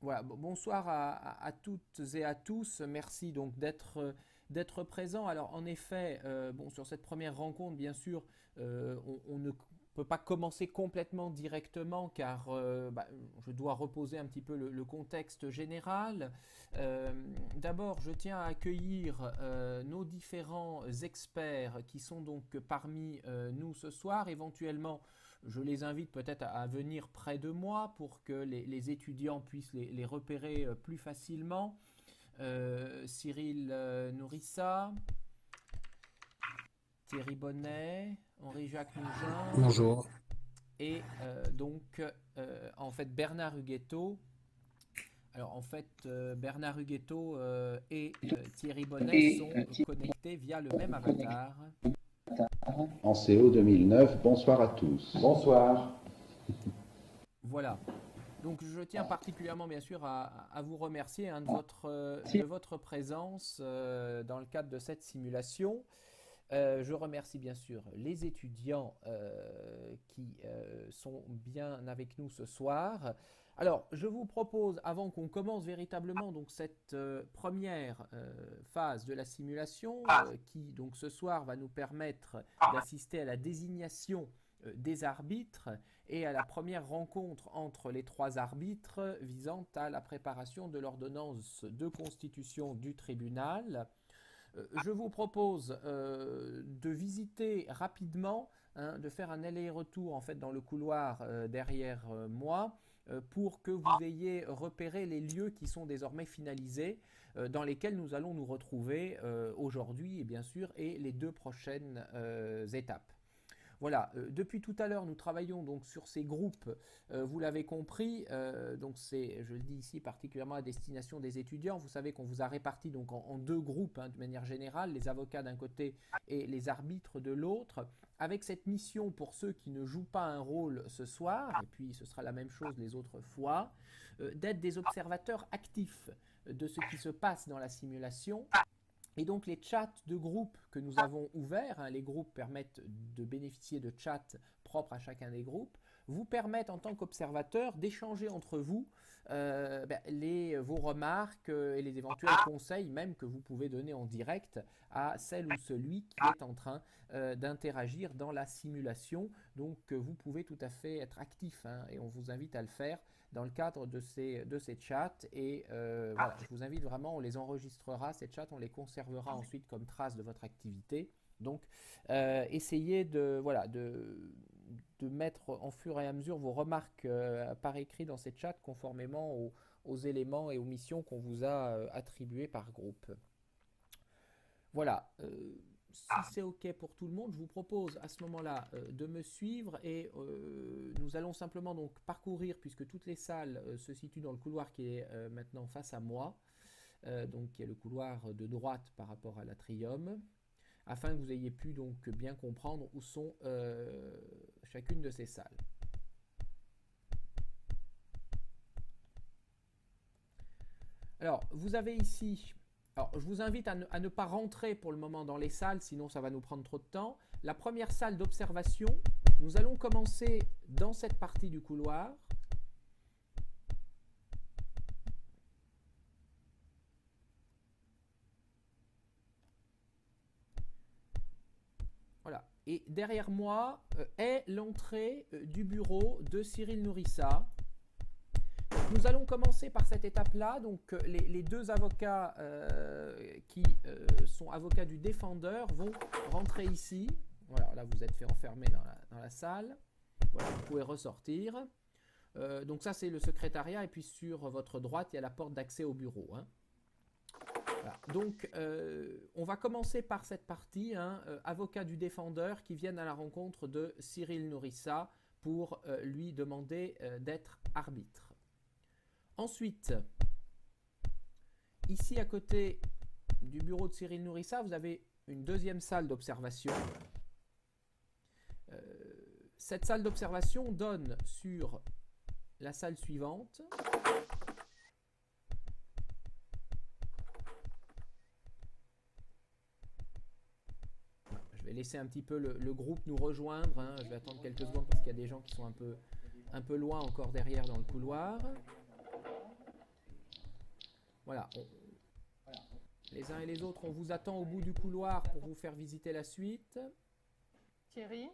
Voilà, bonsoir à toutes et à tous. Merci donc d'être présents. Alors en effet, bon, sur cette première rencontre, bien sûr, on ne peut pas commencer complètement directement car je dois reposer un petit peu le contexte général. Euh, D'abord, je tiens à accueillir nos différents experts qui sont donc parmi nous ce soir. Éventuellement, je les invite peut-être à venir près de moi pour que les étudiants puissent les repérer plus facilement. Cyril Nourissa, Thierry Bonnet, Henri-Jacques Mougin Bonjour. et en fait Bernard Huguetto. Alors en fait Bernard Huguetto et Thierry Bonnet sont connectés via le même avatar. En CO 2009. Bonsoir à tous. Bonsoir. Voilà. Donc je tiens particulièrement bien sûr à vous remercier hein, de votre présence dans le cadre de cette simulation. Je remercie bien sûr les étudiants qui sont bien avec nous ce soir. Alors, je vous propose, avant qu'on commence véritablement donc cette première phase de la simulation, qui donc ce soir va nous permettre d'assister à la désignation des arbitres et à la première rencontre entre les trois arbitres visant à la préparation de l'ordonnance de constitution du tribunal. Je vous propose de visiter rapidement, hein, de faire un aller-retour en fait dans le couloir derrière moi pour que vous ayez repéré les lieux qui sont désormais finalisés, dans lesquels nous allons nous retrouver aujourd'hui et bien sûr et les deux prochaines étapes. Voilà, depuis tout à l'heure, nous travaillons donc sur ces groupes, vous l'avez compris, donc c'est, je le dis ici particulièrement à destination des étudiants, vous savez qu'on vous a réparti donc en deux groupes hein, de manière générale, les avocats d'un côté et les arbitres de l'autre, avec cette mission pour ceux qui ne jouent pas un rôle ce soir, et puis ce sera la même chose les autres fois, d'être des observateurs actifs de ce qui se passe dans la simulation. Et donc les chats de groupe que nous avons ouverts, hein, les groupes permettent de bénéficier de chats propres à chacun des groupes, vous permettent en tant qu'observateur d'échanger entre vous vos remarques et les éventuels conseils même que vous pouvez donner en direct à celle ou celui qui est en train d'interagir dans la simulation. Donc vous pouvez tout à fait être actif hein, et on vous invite à le faire dans le cadre de ces chats. Et voilà, je vous invite vraiment, on les enregistrera, ces chats, on les conservera ensuite comme trace de votre activité. Donc, essayez de mettre en fur et à mesure vos remarques par écrit dans ces chats conformément aux éléments et aux missions qu'on vous a attribuées par groupe. Voilà. Si c'est OK pour tout le monde, je vous propose à ce moment-là de me suivre et nous allons simplement donc parcourir, puisque toutes les salles se situent dans le couloir qui est maintenant face à moi, donc qui est le couloir de droite par rapport à l'atrium, afin que vous ayez pu donc bien comprendre où sont chacune de ces salles. Alors, vous avez ici. Alors, je vous invite à ne pas rentrer pour le moment dans les salles, sinon ça va nous prendre trop de temps. La première salle d'observation, nous allons commencer dans cette partie du couloir. Voilà. Et derrière moi est l'entrée du bureau de Cyril Nourissa. Nous allons commencer par cette étape-là. Donc, les deux avocats qui sont avocats du défendeur vont rentrer ici. Voilà, là vous êtes fait enfermer dans la salle. Voilà, vous pouvez ressortir. Donc ça c'est le secrétariat et puis sur votre droite il y a la porte d'accès au bureau. Hein. Voilà. Donc on va commencer par cette partie, hein, avocat du défendeur qui viennent à la rencontre de Cyril Nourissa pour lui demander d'être arbitre. Ensuite, ici à côté du bureau de Cyril Nourissa, vous avez une deuxième salle d'observation. Euh, Cette salle d'observation donne sur la salle suivante. Je vais laisser un petit peu le groupe nous rejoindre. Hein. Je vais attendre quelques secondes parce qu'il y a des gens qui sont un peu loin encore derrière dans le couloir. Voilà. Les uns et les autres, on vous attend au bout du couloir pour vous faire visiter la suite. Thierry?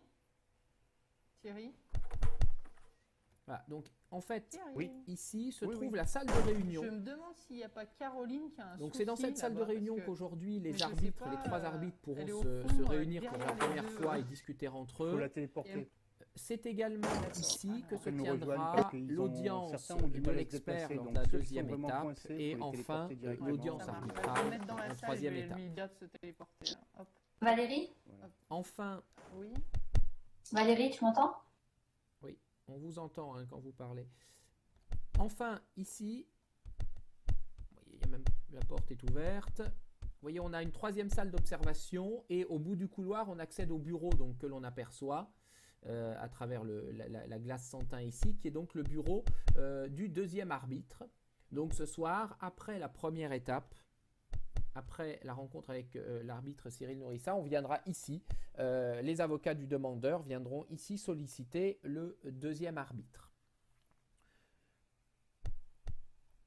Voilà, donc en fait, Thierry. ici se trouve la salle de réunion. Je me demande s'il n'y a pas Caroline qui a un Donc souci c'est dans cette salle de là-bas, réunion parce que- qu'aujourd'hui mais les je arbitres, sais pas, les trois arbitres pourront elle est au se fond, réunir pour la derrière les première deux, fois et discuter entre Faut la eux. téléporter. C'est également ici que se Qu'elles nous rejoignent tiendra parce qu'ils ont- l'audience certains ont du de mal à se l'expert déplacer, lors de donc la ceux qui sont deuxième vraiment étape coincés, faut et les enfin téléporter directement. l'audience Ça marche. arbitrale Je vais le mettre dans la en salle, troisième je vais étape. lui dire de se téléporter. Hop. Valérie? Enfin, Oui. Valérie, tu m'entends? on vous entend hein, quand vous parlez. Enfin, ici, vous voyez, il y a même, la porte est ouverte. Vous voyez, on a une troisième salle d'observation et au bout du couloir, on accède au bureau donc, que l'on aperçoit à travers la glace sans teint ici, qui est donc le bureau du deuxième arbitre. Donc ce soir, après la première étape, après la rencontre avec l'arbitre Cyril Nourissa, on viendra ici. Les avocats du demandeur viendront ici solliciter le deuxième arbitre.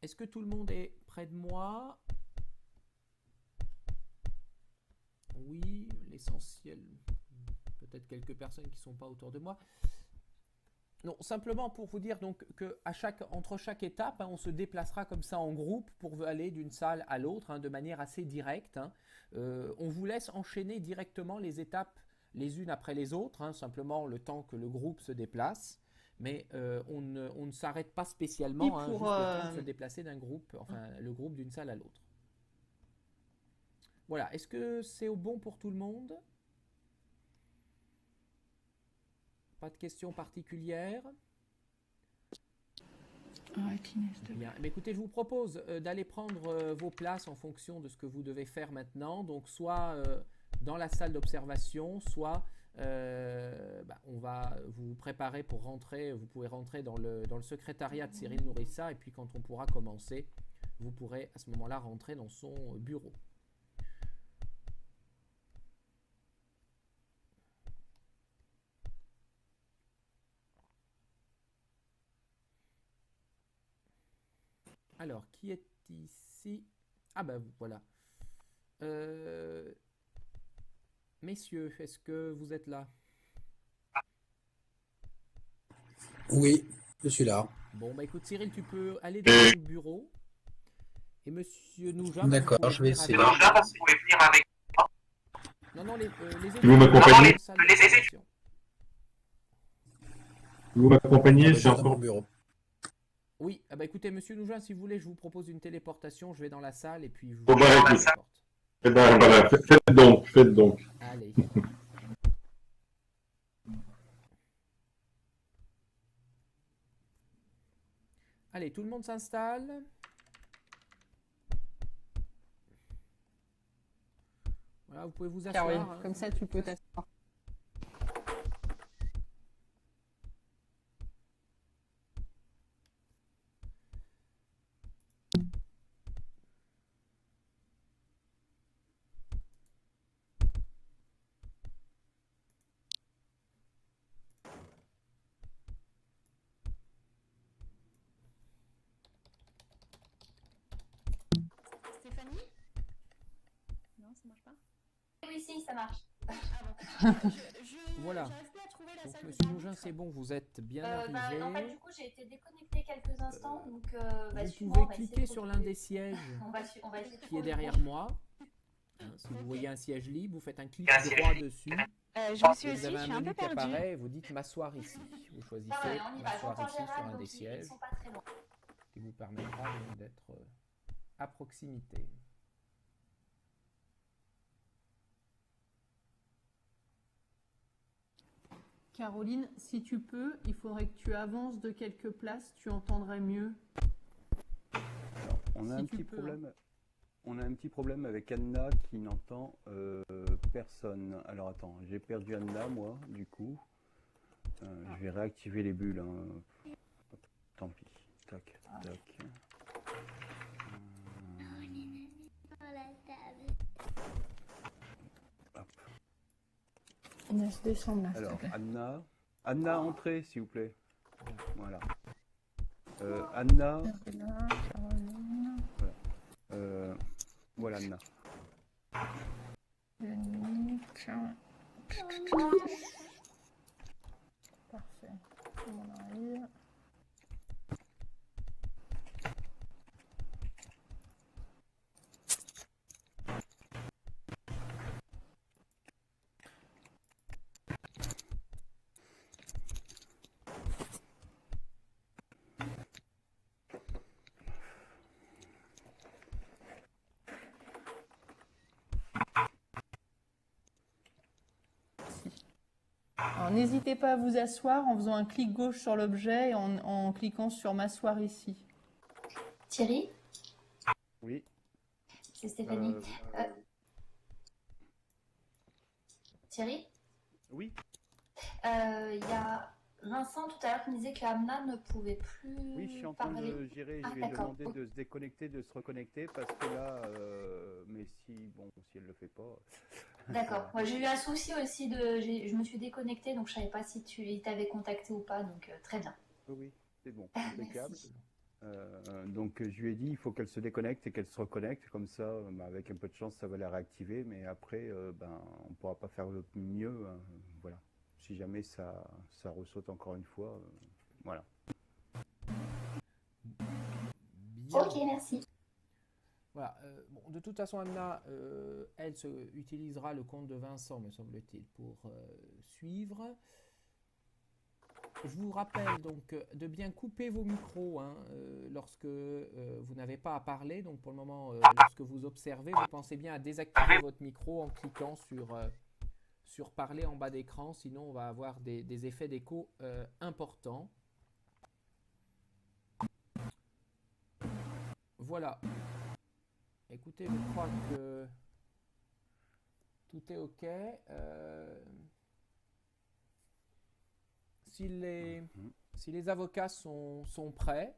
Est-ce que tout le monde est près de moi? Oui, l'essentiel. Peut-être quelques personnes qui ne sont pas autour de moi. Non, simplement pour vous dire donc que entre chaque étape, hein, on se déplacera comme ça en groupe pour aller d'une salle à l'autre hein, de manière assez directe. Hein. On vous laisse enchaîner directement les étapes les unes après les autres, hein, simplement le temps que le groupe se déplace. Mais on ne s'arrête pas spécialement, hein, juste le temps de se déplacer d'un groupe, enfin le groupe d'une salle à l'autre. Voilà, est-ce que c'est au bon pour tout le monde? Pas de questions particulières? Bien. Mais écoutez, je vous propose d'aller prendre vos places en fonction de ce que vous devez faire maintenant. Donc soit dans la salle d'observation, soit on va vous préparer pour rentrer. Vous pouvez rentrer dans le secrétariat de Cyril Nourissa et puis quand on pourra commencer, vous pourrez à ce moment-là rentrer dans son bureau. Alors, qui est ici? Ah ben voilà. Messieurs, est-ce que vous êtes là? Oui, je suis là. Bon, bah écoute Cyril, tu peux aller dans le bureau. Et monsieur Nouja, d'accord, je vais essayer. Non, non, les Vous m'accompagnez? Vous m'accompagnez, Je c'est suis dans mon encore. bureau. Oui, ah bah écoutez, monsieur Nouja, si vous voulez, je vous propose une téléportation. Je vais dans la salle et puis je vous Bon, bah, écoute. téléporte. Eh ben voilà, faites donc. Allez. Allez, tout le monde s'installe. Voilà, vous pouvez vous asseoir. Caroline, Hein. comme ça tu peux t'asseoir. Stéphanie? Non, ça marche pas? Oui, si, ça marche. Voilà. J'arrive plus à trouver la Donc, salle monsieur de Nougin, c'est bon, vous êtes bien en arrivé. fait, du coup, j'ai été déconnectée quelques instants, donc Vous suivant, pouvez on va essayer cliquer de sur l'un retrouver. des sièges On va essayer de qui est trouver. derrière moi. Hein, si vous voyez un siège libre, vous faites un clic droit dessus. Je vous suis Et aussi, vous avez je un suis un menu peu qui perdue. apparaît et vous dites m'asseoir ici. Vous choisissez Ah ouais, on y va. m'asseoir J'entends ici sur Gérald, un donc des ils sièges sont pas très loin. qui vous permettra donc d'être à proximité. Caroline, si tu peux, il faudrait que tu avances de quelques places, tu entendrais mieux. Alors, on a Si un tu petit peux, problème. On a un petit problème avec Anna qui n'entend personne. Alors attends, j'ai perdu Anna moi, du coup. Je vais réactiver les bulles. Hein. Tant pis. Tac, tac. Hop. On va se descendre là. Alors Anna, entrez s'il vous plaît. Voilà. Anna. Voilà. Voilà, Anna. Unique. Parfait. On arrive. Alors, n'hésitez pas à vous asseoir en faisant un clic gauche sur l'objet et en cliquant sur m'asseoir ici. Thierry, Oui. c'est Stéphanie. Thierry, Oui. il y a Vincent tout à l'heure qui me disait que Amna ne pouvait plus Oui, je suis en train parler. de gérer. Ah, Je vais d'accord. demander de se déconnecter, de se reconnecter parce que là, mais si elle le fait pas. D'accord. Moi, j'ai eu un souci aussi je me suis déconnectée, donc je savais pas si il t'avait contacté ou pas, donc très bien. Oui, c'est bon, impeccable. Merci. Donc je lui ai dit, il faut qu'elle se déconnecte et qu'elle se reconnecte, comme ça, avec un peu de chance, ça va la réactiver, mais après, on pourra pas faire mieux, hein, voilà. Si jamais ça ressaute encore une fois, voilà. Bien. Ok, merci. Voilà. Bon, de toute façon, Anna, elle utilisera le compte de Vincent, me semble-t-il, pour suivre. Je vous rappelle donc de bien couper vos micros hein, lorsque vous n'avez pas à parler. Donc pour le moment, lorsque vous observez, vous pensez bien à désactiver votre micro en cliquant sur parler en bas d'écran. Sinon, on va avoir des effets d'écho importants. Voilà. Écoutez, je crois que tout est OK. Si les avocats sont prêts,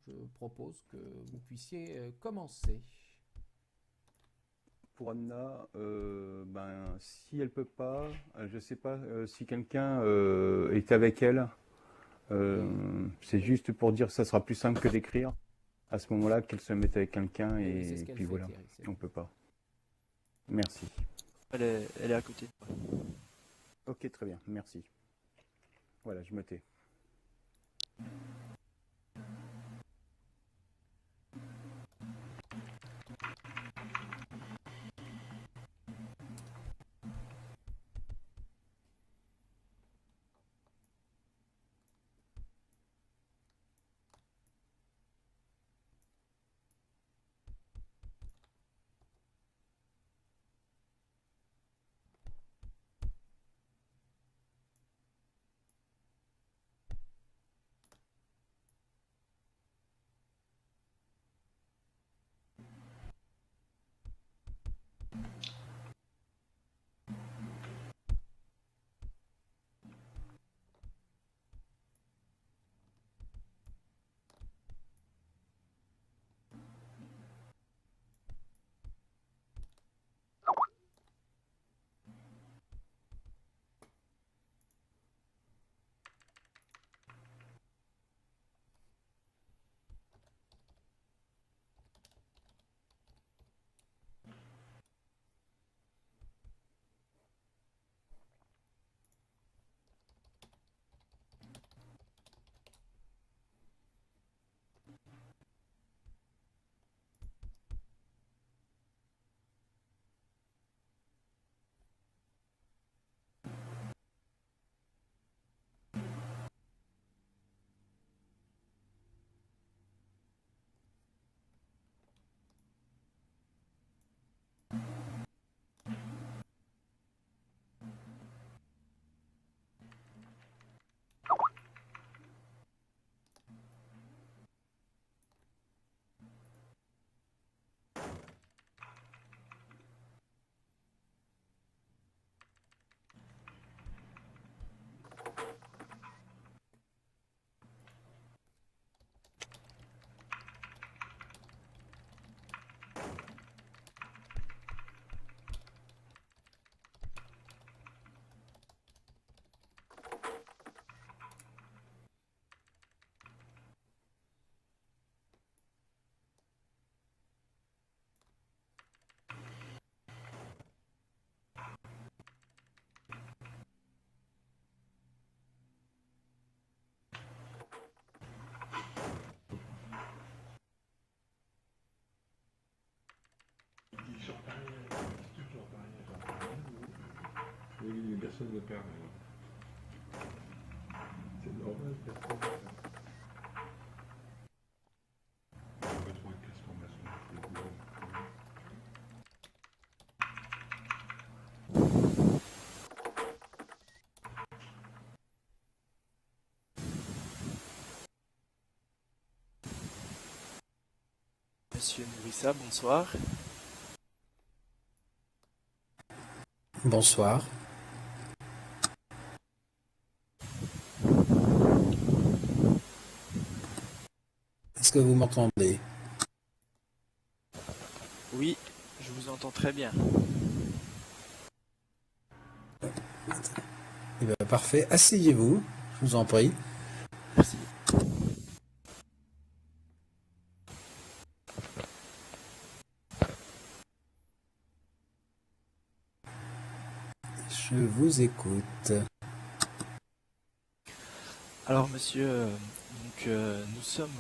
je propose que vous puissiez commencer. Pour Anna, si elle peut pas, je sais pas si quelqu'un est avec elle. C'est juste pour dire que ça sera plus simple que d'écrire. À ce moment-là, qu'elle se mette avec quelqu'un Oui, c'est et ce qu'elle puis fait, voilà, Thierry, c'est on peut pas. Merci. Elle est à côté. Ok, très bien, merci. Voilà, je me tais. Oui, personne ne perd. C'est normal, personne ne perd. On va trouver de transformation. Monsieur Nourissa, bonsoir. Bonsoir. Est-ce que vous m'entendez? Oui, je vous entends très bien. Eh bien, parfait. Asseyez-vous, je vous en prie. Merci. Je vous écoute. Alors monsieur, nous sommes,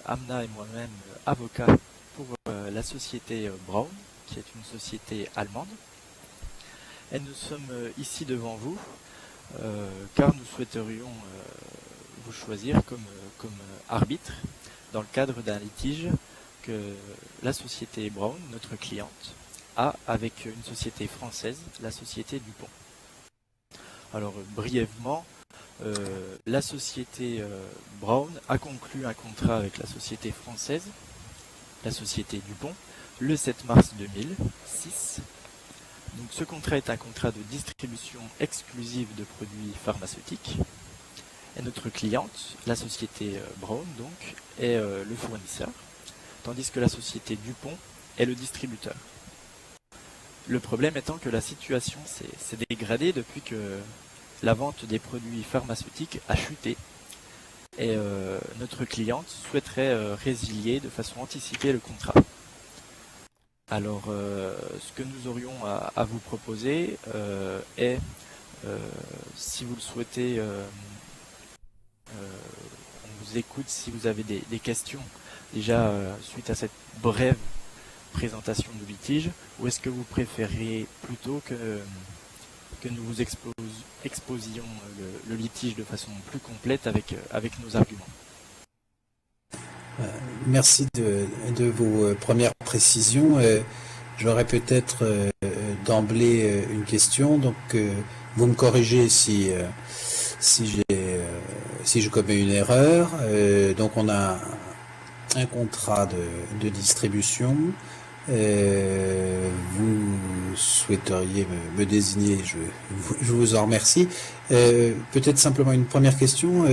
Amna et moi-même, avocats pour la société Braun, qui est une société allemande. Et nous sommes ici devant vous, car nous souhaiterions vous choisir comme arbitre dans le cadre d'un litige que la société Braun, notre cliente, a avec une société française, la société Dupont. Alors brièvement, la société Braun a conclu un contrat avec la société française, la société Dupont, le 7 mars 2006. Donc ce contrat est un contrat de distribution exclusive de produits pharmaceutiques. Et notre cliente, la société Braun, donc, est le fournisseur, tandis que la société Dupont est le distributeur. Le problème étant que la situation s'est dégradée depuis que la vente des produits pharmaceutiques a chuté. Et notre cliente souhaiterait résilier de façon anticipée le contrat. Alors, ce que nous aurions à vous proposer est, si vous le souhaitez, on vous écoute si vous avez des questions, déjà suite à cette brève présentation du litige, ou est-ce que vous préfériez plutôt que nous vous exposions le litige de façon plus complète avec nos arguments? Merci de vos premières précisions. J'aurais peut-être d'emblée une question. Donc, vous me corrigez si je commets une erreur. Donc, on a un contrat de distribution. Vous souhaiteriez me désigner, je vous en remercie. Peut-être simplement une première question.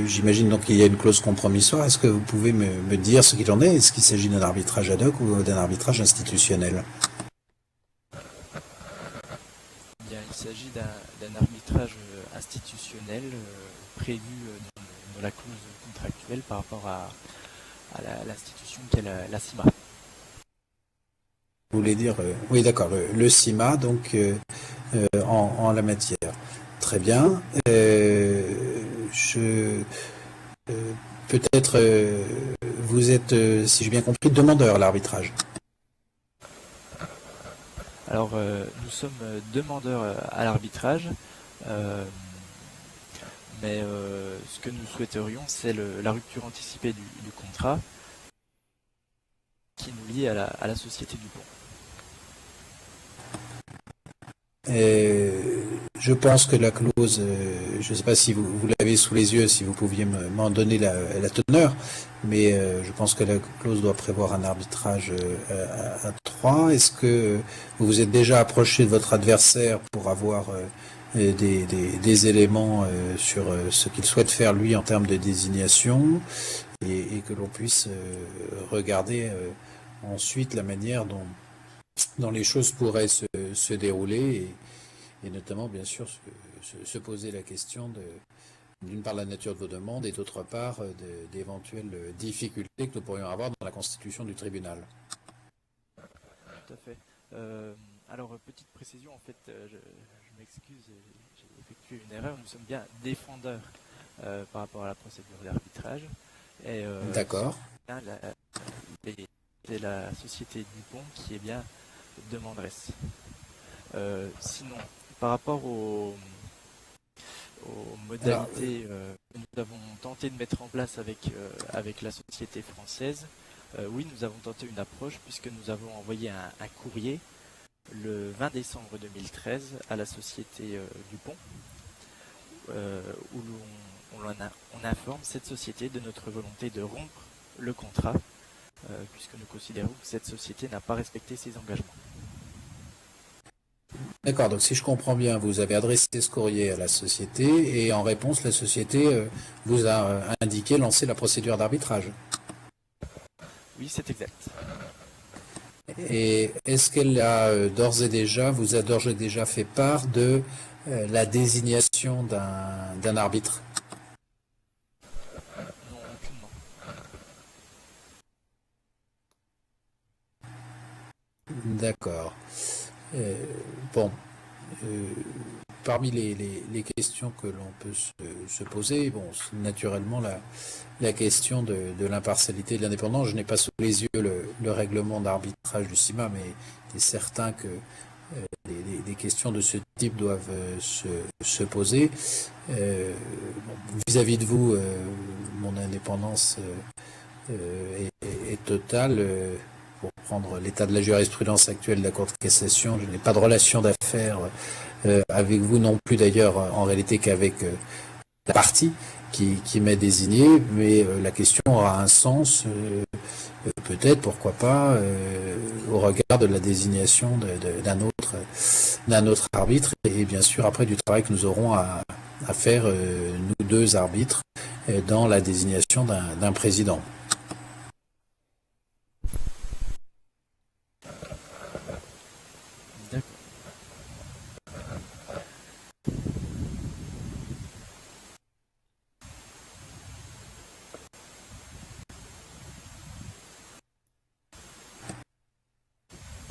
J'imagine donc qu'il y a une clause compromissoire. Est-ce que vous pouvez me dire ce qu'il en est? Est-ce qu'il s'agit d'un arbitrage ad hoc ou d'un arbitrage institutionnel? Bien, il s'agit d'un arbitrage institutionnel prévu dans la clause contractuelle par rapport à l'institution qu'est la CIMA. Vous voulez dire, oui, d'accord, le CIMA, donc en la matière. Très bien. Peut-être vous êtes, si j'ai bien compris, demandeur à l'arbitrage. Alors, nous sommes demandeurs à l'arbitrage, mais ce que nous souhaiterions, c'est la rupture anticipée du contrat qui nous lie à la société Dupont. Je pense que la clause, je ne sais pas si vous l'avez sous les yeux, si vous pouviez m'en donner la teneur, mais je pense que la clause doit prévoir un arbitrage à 3. Est-ce que vous vous êtes déjà approché de votre adversaire pour avoir des éléments sur ce qu'il souhaite faire lui en termes de désignation et que l'on puisse regarder ensuite la manière dont les choses pourraient se dérouler et notamment bien sûr se poser la question d'une part la nature de vos demandes et d'autre part d'éventuelles difficultés que nous pourrions avoir dans la constitution du tribunal. Tout à fait. Alors petite précision, en fait, je m'excuse, j'ai effectué une erreur. Nous sommes bien défendeurs par rapport à la procédure d'arbitrage. D'accord. C'est la société Dupont qui est bien demanderesse. Sinon, par rapport aux modalités que nous avons tenté de mettre en place avec la société française, oui, nous avons tenté une approche puisque nous avons envoyé un courrier le 20 décembre 2013 à la société Dupont, où on informe cette société de notre volonté de rompre le contrat, puisque nous considérons que cette société n'a pas respecté ses engagements. D'accord, donc si je comprends bien, vous avez adressé ce courrier à la société et en réponse, la société vous a indiqué lancer la procédure d'arbitrage. Oui, c'est exact. Et est-ce qu'elle a d'ores et déjà fait part de la désignation d'un arbitre? Non, aucunement. D'accord. Bon, parmi les questions que l'on peut se poser, bon, naturellement la question de l'impartialité et de l'indépendance, je n'ai pas sous les yeux le règlement d'arbitrage du CIMA, mais il est certain que des questions de ce type doivent se poser. Vis-à-vis de vous, mon indépendance est totale. Pour prendre l'état de la jurisprudence actuelle de la Cour de cassation, je n'ai pas de relation d'affaires avec vous non plus d'ailleurs en réalité qu'avec la partie qui m'est désignée, mais la question aura un sens, peut-être, pourquoi pas, au regard de la désignation d'un autre arbitre, et bien sûr après du travail que nous aurons à faire, nous deux arbitres, dans la désignation d'un président.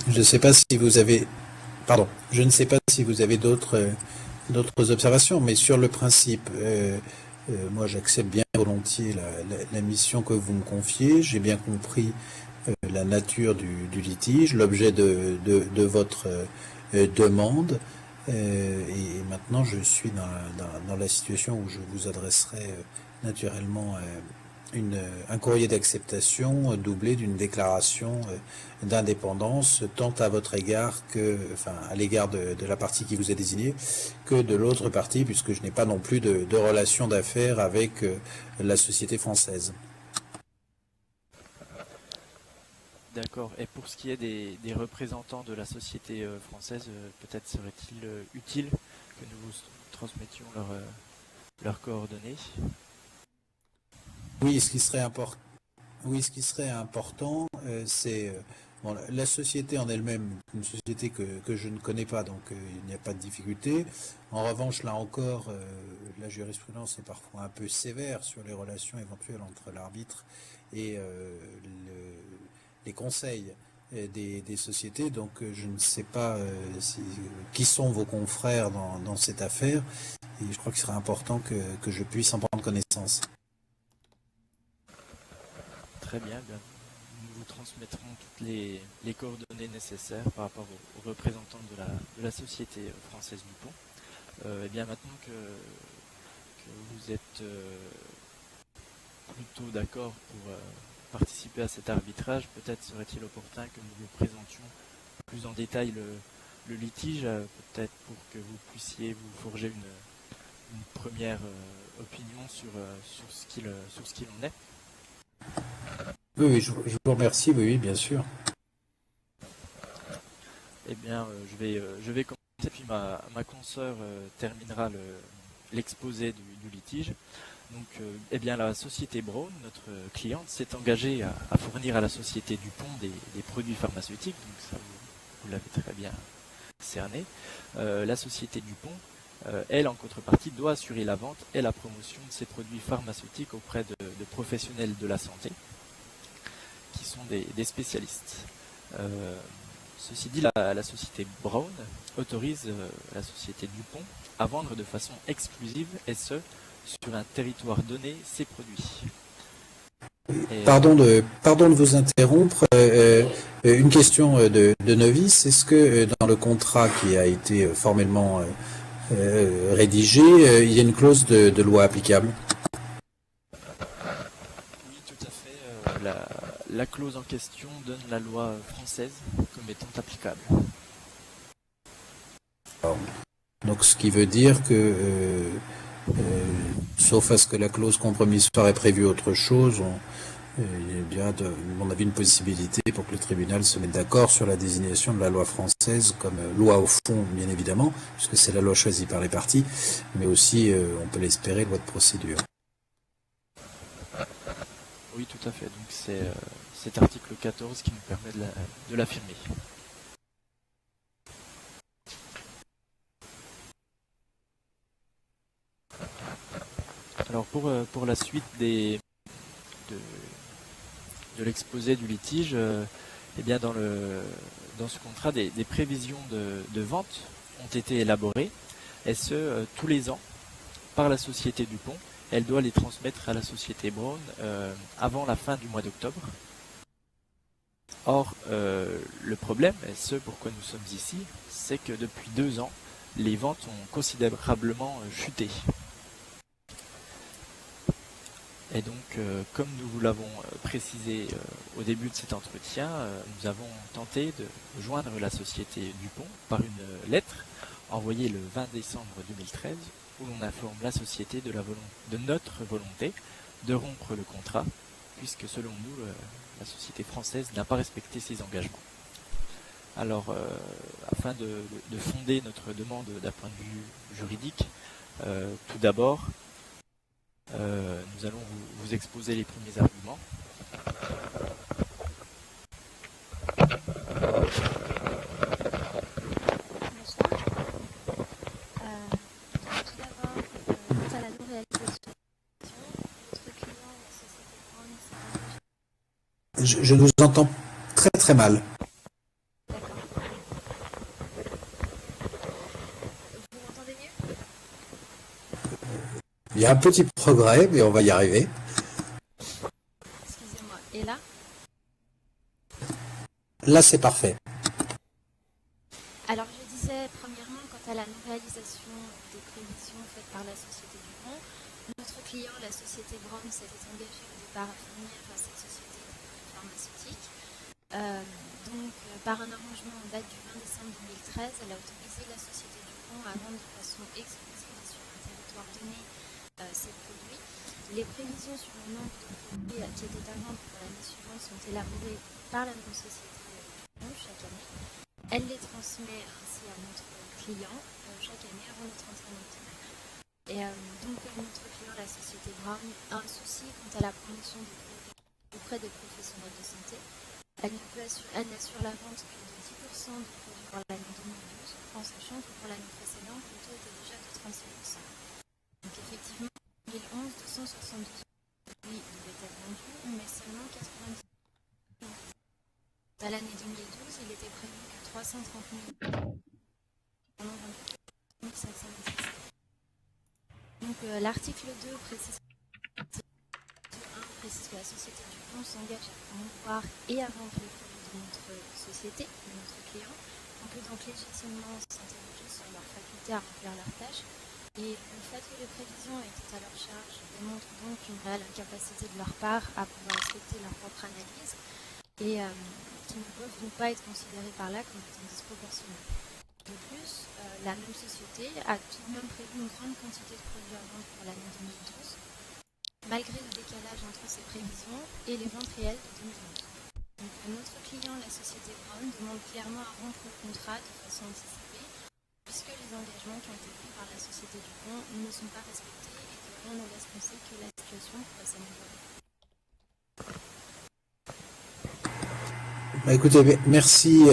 Je ne sais pas si vous avez, je ne sais pas si vous avez d'autres observations, mais sur le principe, moi j'accepte bien volontiers la mission que vous me confiez. J'ai bien compris la nature du litige, l'objet de votre demande, et maintenant je suis dans la situation où je vous adresserai naturellement un courrier d'acceptation doublé d'une déclaration d'indépendance, tant à votre égard à l'égard de la partie qui vous est désignée, que de l'autre partie, puisque je n'ai pas non plus de relation d'affaires avec la société française. D'accord. Et pour ce qui est des représentants de la société française, peut-être serait-il utile que nous vous transmettions leurs coordonnées? Oui, ce qui serait important, c'est la société en elle-même, une société que je ne connais pas, donc il n'y a pas de difficulté. En revanche, là encore, la jurisprudence est parfois un peu sévère sur les relations éventuelles entre l'arbitre et les conseils des sociétés, donc je ne sais pas qui sont vos confrères dans cette affaire, et je crois qu'il serait important que je puisse en prendre connaissance. Très bien, nous vous transmettrons toutes les coordonnées nécessaires par rapport aux représentants de la société française Dupont. Et bien maintenant que vous êtes plutôt d'accord pour participer à cet arbitrage, peut-être serait-il opportun que nous vous présentions plus en détail le litige, peut-être pour que vous puissiez vous forger une première opinion sur ce qu'il en est. Oui, je vous remercie, oui, bien sûr. Eh bien, je vais commencer, puis ma consoeur terminera l'exposé du litige. Donc, eh bien, la société Brown, notre cliente, s'est engagée à fournir à la société Dupont des produits pharmaceutiques, donc ça vous l'avez très bien cerné. La société Dupont, elle, en contrepartie, doit assurer la vente et la promotion de ces produits pharmaceutiques auprès de professionnels de la santé, qui sont des spécialistes. Ceci dit, la société Brown autorise la société Dupont à vendre de façon exclusive, et ce, sur un territoire donné, ces produits. Pardon de vous interrompre. Une question de novice. Est-ce que dans le contrat qui a été formellement rédigé, il y a une clause de loi applicable? Oui, tout à fait. La clause en question donne la loi française comme étant applicable. Donc, ce qui veut dire que, sauf à ce que la clause compromissoire ait prévu autre chose, il y a bien, à mon avis, une possibilité pour que le tribunal se mette d'accord sur la désignation de la loi française comme loi au fond, bien évidemment, puisque c'est la loi choisie par les partis, mais aussi, on peut l'espérer, loi de procédure. Oui, tout à fait. Donc c'est cet article 14 qui nous permet de l'affirmer. Alors pour la suite de l'exposé du litige, eh bien dans ce contrat, des prévisions de vente ont été élaborées, et ce, tous les ans, par la société Dupont. Elle doit les transmettre à la société Brown avant la fin du mois d'octobre. Or, le problème, et ce pourquoi nous sommes ici, c'est que depuis 2 ans, les ventes ont considérablement chuté. Et donc, comme nous vous l'avons précisé au début de cet entretien, nous avons tenté de joindre la société Dupont par une lettre envoyée le 20 décembre 2013, où l'on informe la société de notre volonté de rompre le contrat, puisque selon nous, la société française n'a pas respecté ses engagements. Alors, afin de fonder notre demande d'un point de vue juridique, tout d'abord, nous allons vous exposer les premiers arguments. Tout d'abord, quant à la non-réalisation, notre client, la société Brown, s'est engagé. Je nous entends très très mal. D'accord. Vous m'entendez mieux? Il y a un petit progrès, mais on va y arriver. Excusez-moi. Et là? Là, c'est parfait. Alors, je disais, premièrement, quant à la non-réalisation des prévisions faites par la société Dupont, notre client, la société Brown, s'était engagé au départ à fournir à cette société pharmaceutique. Par un arrangement en date du 20 décembre 2013, elle a autorisé la société Dupont à vendre de façon exclusive et sur un territoire donné ces produits. Les prévisions sur le nombre de produits qui étaient à vendre pour l'année suivante sont élaborées par la même société Dupont chaque année. Elle les transmet ainsi à notre client chaque année avant le 31 octobre. Et donc, notre client, la société Brown, a un souci quant à la promotion des produits auprès des professionnels de santé. Elle n'assure la vente que de 10% des produits pour l'année 2012, en sachant que pour l'année précédente, le taux était déjà de 36%. Donc effectivement, en 2011, 272 produits devaient être vendus, mais seulement 90. À l'année 2012, il était prévu que 330 000 en ont vendu 517. Donc l'article 2 précise que la société Dupont s'engage à promouvoir et à vendre les produits de notre société, de notre client. On peut donc légitimement s'interroger sur leur faculté à remplir leurs tâches. Et le fait que les prévisions étaient à leur charge démontre donc une réelle incapacité de leur part à pouvoir respecter leur propre analyse et qui ne peuvent donc pas être considérées par là comme étant disproportionnées. De plus, la même société a tout de même prévu une grande quantité de produits à vendre pour l'année 2012, malgré le décalage entre ces prévisions et les ventes réelles de 2012. Donc, notre client, la société Brown, demande clairement à rompre le contrat de façon anticipée, puisque les engagements qui ont été pris par la société Dupont ne sont pas respectés et que rien ne laisse penser que la situation pourrait s'améliorer. Bah, écoutez, merci.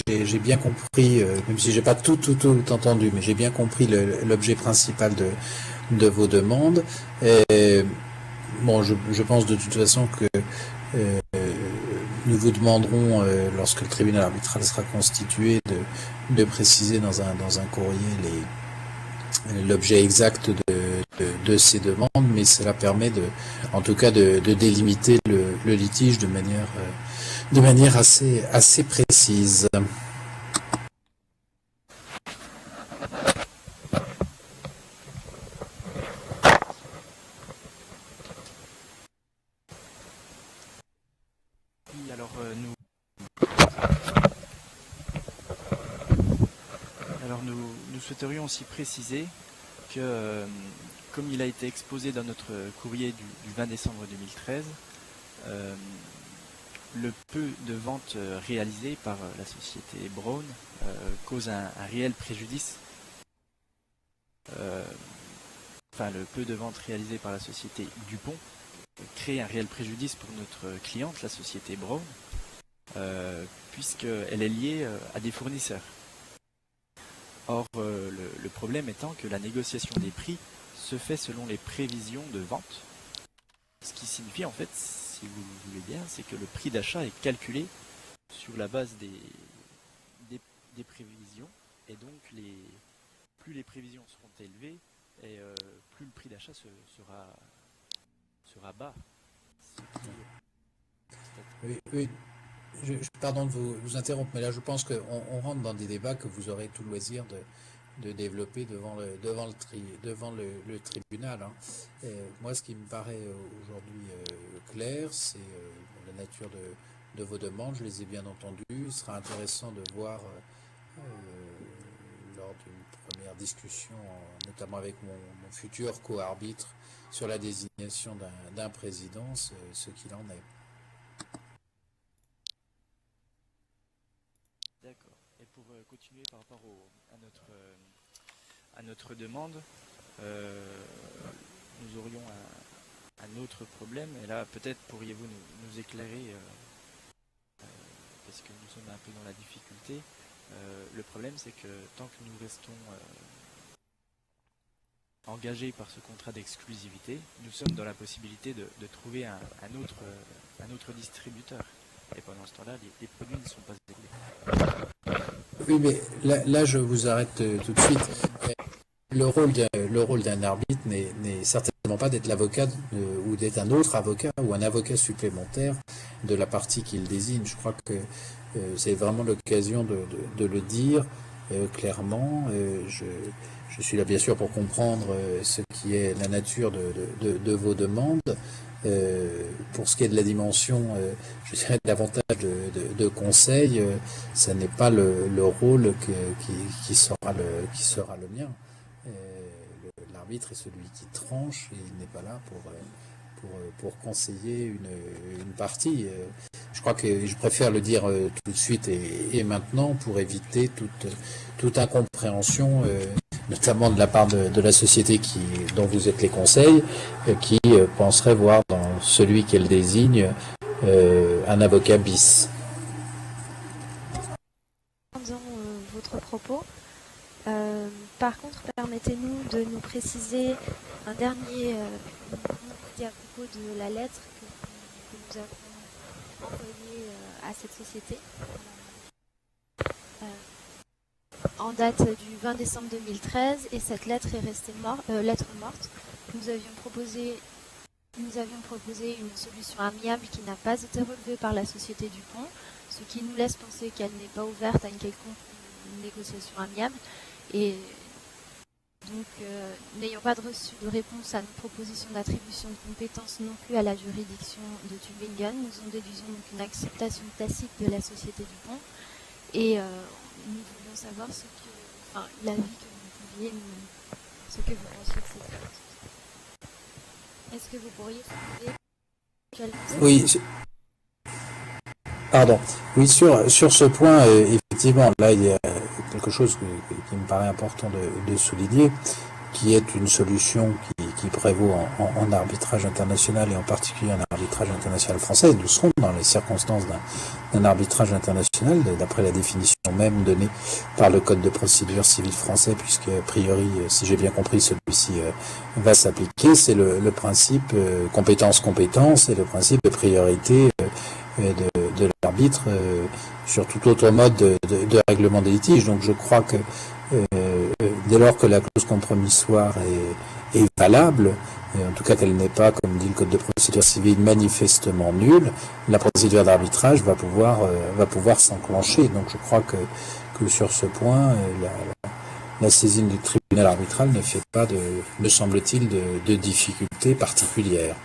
J'ai bien compris, même si j'ai pas tout entendu, mais j'ai bien compris l'objet principal de vos demandes. Bon, je pense de toute façon que nous vous demanderons, lorsque le tribunal arbitral sera constitué, de préciser dans un courrier l'objet exact de ces demandes, mais cela permet en tout cas de délimiter le litige de manière assez précise. Oui, alors nous souhaiterions aussi préciser que, comme il a été exposé dans notre courrier du 20 décembre 2013, le peu de ventes réalisées par la société Brown cause un réel préjudice. Le peu de ventes réalisées par la société Dupont crée un réel préjudice pour notre cliente, la société Brown, puisqu'elle est liée à des fournisseurs. Or, le problème étant que la négociation des prix se fait selon les prévisions de vente, ce qui signifie en fait, si vous le voulez bien, c'est que le prix d'achat est calculé sur la base des prévisions, et donc plus les prévisions seront élevées, et plus le prix d'achat sera bas. Oui. Pardon de vous interrompre, mais là je pense qu'on rentre dans des débats que vous aurez tout loisir de développer devant le tribunal. Moi, ce qui me paraît aujourd'hui clair, c'est la nature de vos demandes. Je les ai bien entendues. Il sera intéressant de voir lors d'une première discussion, notamment avec mon futur co-arbitre, sur la désignation d'un président, ce qu'il en est. D'accord. Et pour continuer par rapport à notre demande, nous aurions un autre problème, et là peut-être pourriez-vous nous éclairer, parce que nous sommes un peu dans la difficulté. Le problème, c'est que tant que nous restons engagés par ce contrat d'exclusivité, nous sommes dans la possibilité de trouver un autre distributeur. Et pendant ce temps-là, les produits ne sont pas écoulés. Oui, mais là je vous arrête tout de suite. Le rôle d'un arbitre n'est certainement pas d'être l'avocat ou d'être un autre avocat ou un avocat supplémentaire de la partie qu'il désigne. Je crois que c'est vraiment l'occasion de le dire clairement. Je suis là bien sûr pour comprendre ce qui est la nature de vos demandes. Pour ce qui est de la dimension, je dirais davantage de conseil, ça n'est pas le rôle qui sera le mien. L'arbitre est celui qui tranche et il n'est pas là pour conseiller une partie. Je crois que je préfère le dire tout de suite et maintenant pour éviter toute incompréhension, notamment de la part de la société dont vous êtes les conseils, qui penserait voir dans celui qu'elle désigne un avocat bis. Dans votre propos, par contre, permettez-nous de nous préciser un dernier mot à propos de la lettre que nous avons envoyée à cette société. En date du 20 décembre 2013, et cette lettre est restée lettre morte. Nous avions proposé une solution amiable qui n'a pas été relevée par la société Dupont, ce qui nous laisse penser qu'elle n'est pas ouverte à une quelconque négociation amiable. Et donc, n'ayant pas reçu de réponse à nos propositions d'attribution de compétences non plus à la juridiction de Tübingen, nous en déduisons donc une acceptation tacite de la société Dupont. Et nous voulions savoir l'avis que vous pouviez ce que vous pensiez de cette lettre. Est-ce que vous pourriez Oui. Pardon. Oui, sur ce point, effectivement, là, il y a quelque chose qui me paraît important de souligner, qui est une solution qui prévaut en arbitrage international et en particulier en arbitrage international français. Nous serons dans les circonstances d'un arbitrage international, d'après la définition même donnée par le Code de procédure civile français, puisque, a priori, si j'ai bien compris, celui-ci va s'appliquer. C'est le principe compétence et le principe de priorité de l'arbitre sur tout autre mode de règlement des litiges. Donc je crois que dès lors que la clause compromissoire est valable, et en tout cas qu'elle n'est pas, comme dit le Code de procédure civile, manifestement nulle, la procédure d'arbitrage va pouvoir s'enclencher. Donc je crois que sur ce point, la saisine du tribunal arbitral ne fait pas, me semble-t-il, de difficultés particulières.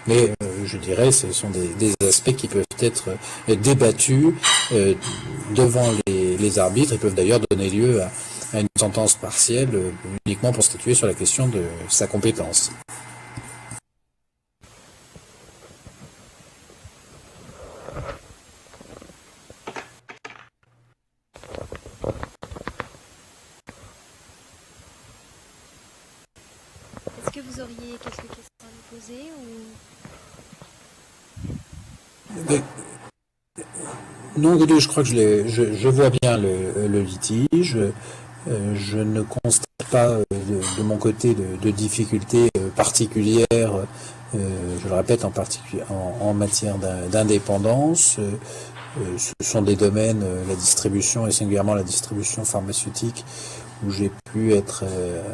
Mais je dirais, ce sont des aspects qui peuvent être débattus devant les arbitres et peuvent d'ailleurs donner lieu à une sentence partielle uniquement pour statuer sur la question de sa compétence. Est-ce que vous auriez quelques questions à me poser ou... Non, je crois que je vois bien le litige. Je ne constate pas de mon côté de difficultés particulières, je le répète, en particulier en matière d'indépendance. Ce sont des domaines, la distribution et singulièrement la distribution pharmaceutique, où j'ai pu être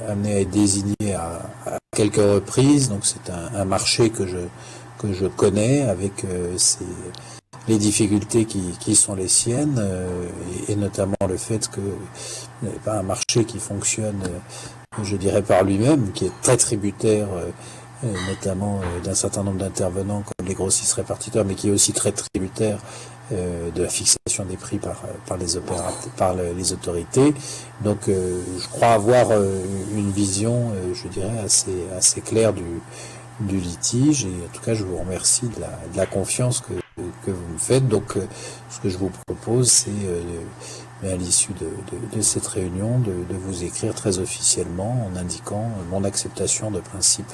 amené à être désigné à quelques reprises. Donc c'est un marché que je connais avec les difficultés qui sont les siennes, et notamment le fait que ce n'est pas un marché qui fonctionne, je dirais, par lui-même, qui est très tributaire, notamment d'un certain nombre d'intervenants comme les grossistes répartiteurs, mais qui est aussi très tributaire de la fixation des prix par les autorités. Donc je crois avoir une vision, je dirais, assez claire du litige, et en tout cas je vous remercie de la confiance que vous me faites. Donc ce que je vous propose, c'est à l'issue de cette réunion de vous écrire très officiellement en indiquant mon acceptation de principe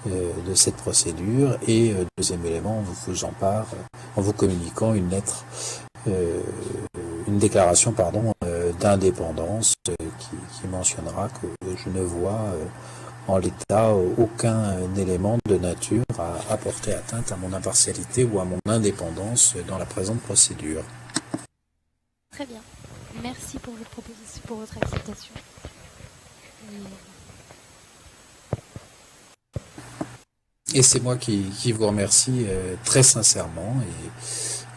de cette procédure, et deuxième élément, on vous en part en vous communiquant une lettre, une déclaration d'indépendance qui mentionnera que je ne vois en l'état aucun élément de nature à porter atteinte à mon impartialité ou à mon indépendance dans la présente procédure. Très bien. Merci pour votre proposition, pour votre acceptation. Et c'est moi qui vous remercie très sincèrement,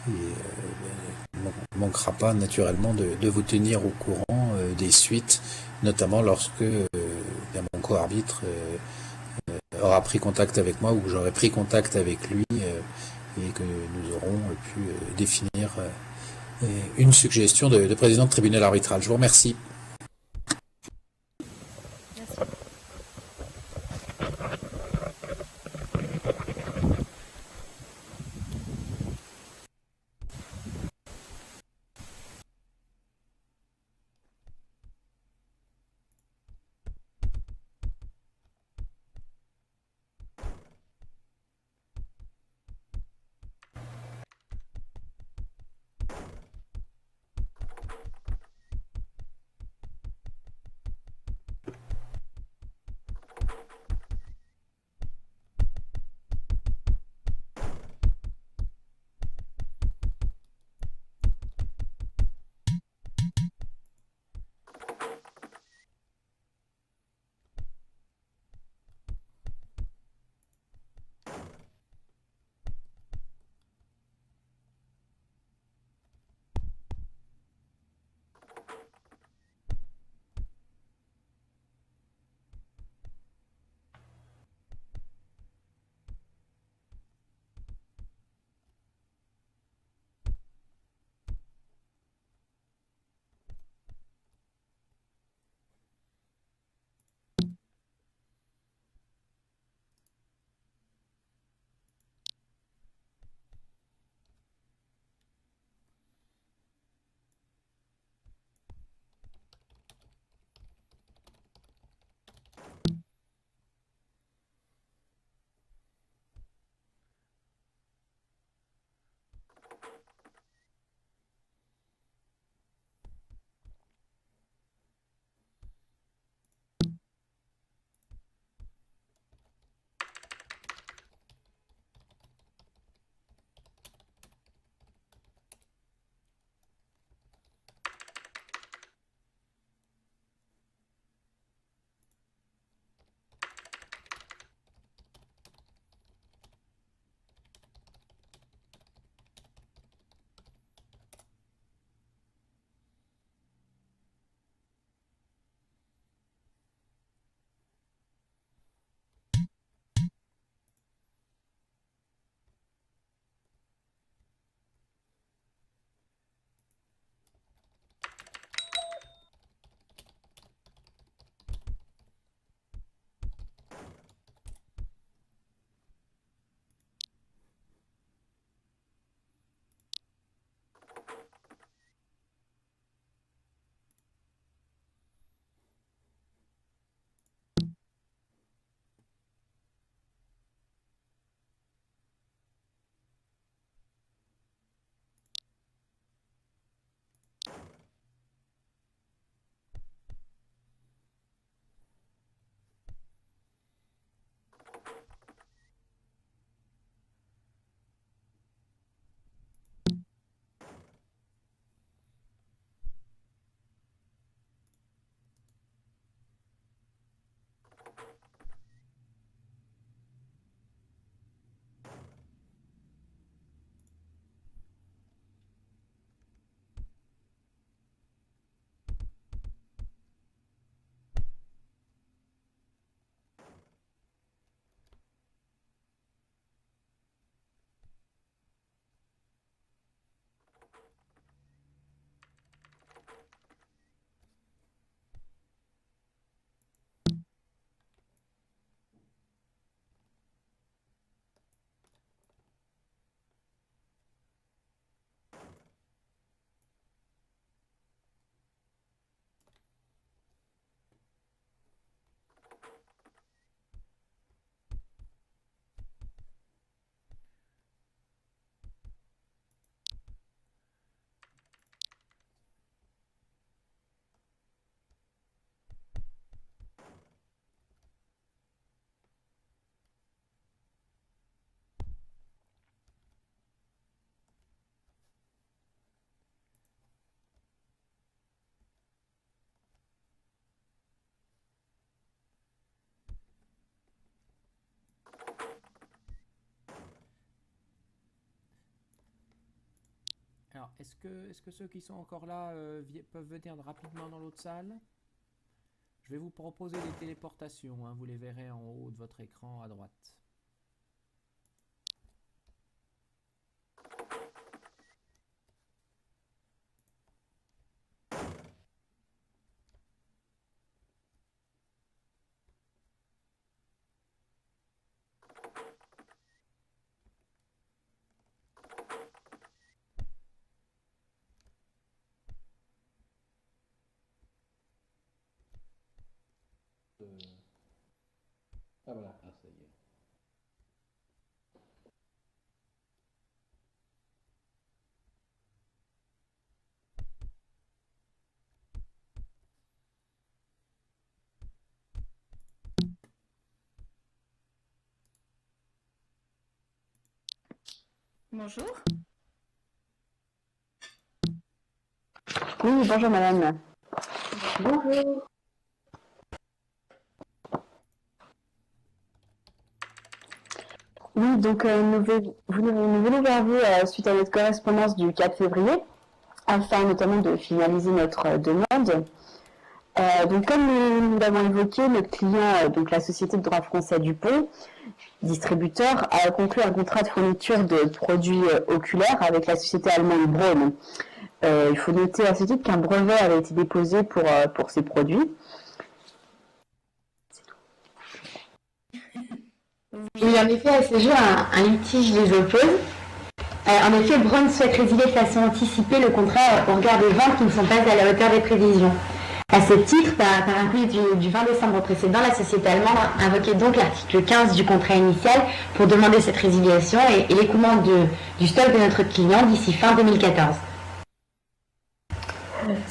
et ne manquera pas naturellement de vous tenir au courant des suites, notamment lorsque mon co-arbitre aura pris contact avec moi, ou que j'aurai pris contact avec lui, et que nous aurons pu définir une suggestion de président de tribunal arbitral. Je vous remercie. Alors, est-ce que ceux qui sont encore là peuvent venir rapidement dans l'autre salle? Je vais vous proposer des téléportations, hein, vous les verrez en haut de votre écran à droite. Ah voilà, ah, ça y est. Bonjour. Oui, bonjour madame. Bonjour. Oui, donc nous venons vers vous suite à notre correspondance du 4 février, afin notamment de finaliser notre demande. Donc comme nous l'avons évoqué, notre client, donc la société de droit français Dupont, distributeur, a conclu un contrat de fourniture de produits oculaires avec la société allemande Braun. Il faut noter à ce titre qu'un brevet avait été déposé pour ces produits. Oui, en effet, à ce jour, un litige les oppose. En effet, Braun souhaite résilier de façon anticipée le contrat au regard des ventes qui ne sont pas à la hauteur des prévisions. À ce titre, par un courrier du 20 décembre précédent, la société allemande invoquait donc l'article 15 du contrat initial pour demander cette résiliation et l'écoulement du stock de notre client d'ici fin 2014.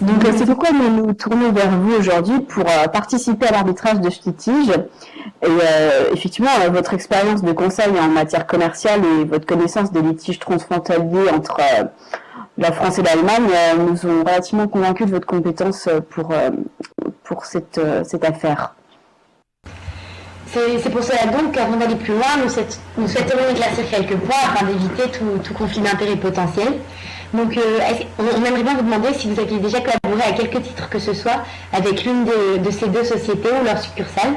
Donc c'est pourquoi nous nous tournons vers vous aujourd'hui pour participer à l'arbitrage de ce litige. Et effectivement, votre expérience de conseil en matière commerciale et votre connaissance des litiges transfrontaliers entre la France et l'Allemagne nous ont relativement convaincus de votre compétence pour cette affaire. C'est pour cela donc qu'avant d'aller plus loin, nous souhaiterions éclaircir quelques points afin d'éviter tout conflit d'intérêts potentiel. Donc on aimerait bien vous demander si vous aviez déjà collaboré à quelque titre que ce soit avec l'une de ces deux sociétés ou leur succursale.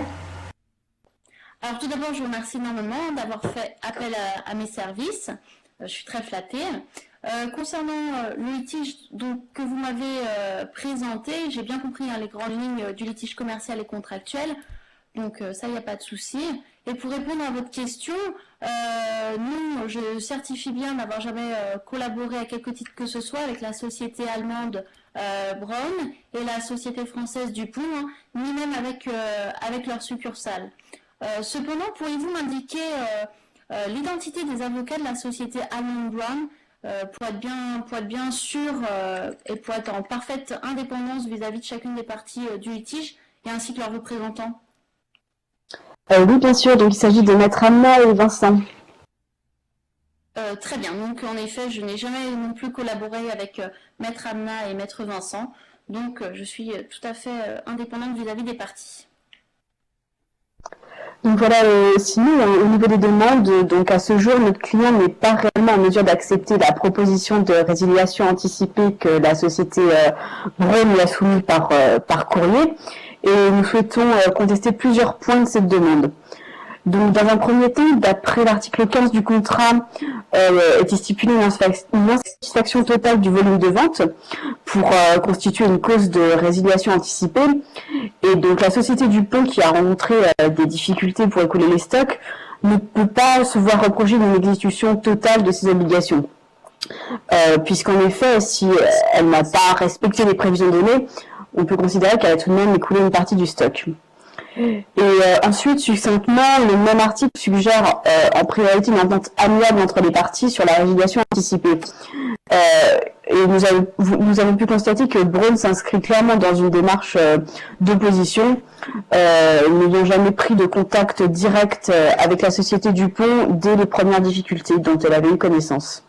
Alors tout d'abord, je vous remercie énormément d'avoir fait appel à mes services. Je suis très flattée. Concernant le litige que vous m'avez présenté, j'ai bien compris les grandes lignes du litige commercial et contractuel. Donc ça, il n'y a pas de souci. Et pour répondre à votre question, nous, je certifie bien n'avoir jamais collaboré à quelque titre que ce soit avec la société allemande Braun et la société française Dupont, hein, ni même avec leur succursale. Cependant, pourriez-vous m'indiquer l'identité des avocats de la société allemande Braun pour être bien sûr et pour être en parfaite indépendance vis-à-vis de chacune des parties du litige et ainsi que leurs représentants? Oui, bien sûr. Donc il s'agit de Maître Anna et Vincent. Très bien. Donc en effet, je n'ai jamais non plus collaboré avec Maître Anna et Maître Vincent. Donc je suis tout à fait indépendante vis-à-vis des parties. Donc voilà, sinon au niveau des demandes, donc à ce jour, notre client n'est pas réellement en mesure d'accepter la proposition de résiliation anticipée que la société Braun lui a soumise par courrier, et nous souhaitons contester plusieurs points de cette demande. Donc dans un premier temps, d'après l'article 15 du contrat, était stipulée une insatisfaction totale du volume de vente pour constituer une cause de résiliation anticipée. Et donc la société Dupont, qui a rencontré des difficultés pour écouler les stocks, ne peut pas se voir reprocher une exécution totale de ses obligations. Puisqu'en effet, si elle n'a pas respecté les prévisions données, on peut considérer qu'elle a tout de même écoulé une partie du stock. Et ensuite, succinctement, le même article suggère en priorité une entente amiable entre les parties sur la résiliation anticipée. Et nous avons pu constater que Braun s'inscrit clairement dans une démarche d'opposition, n'ayant jamais pris de contact direct avec la société Dupont dès les premières difficultés dont elle avait eu connaissance.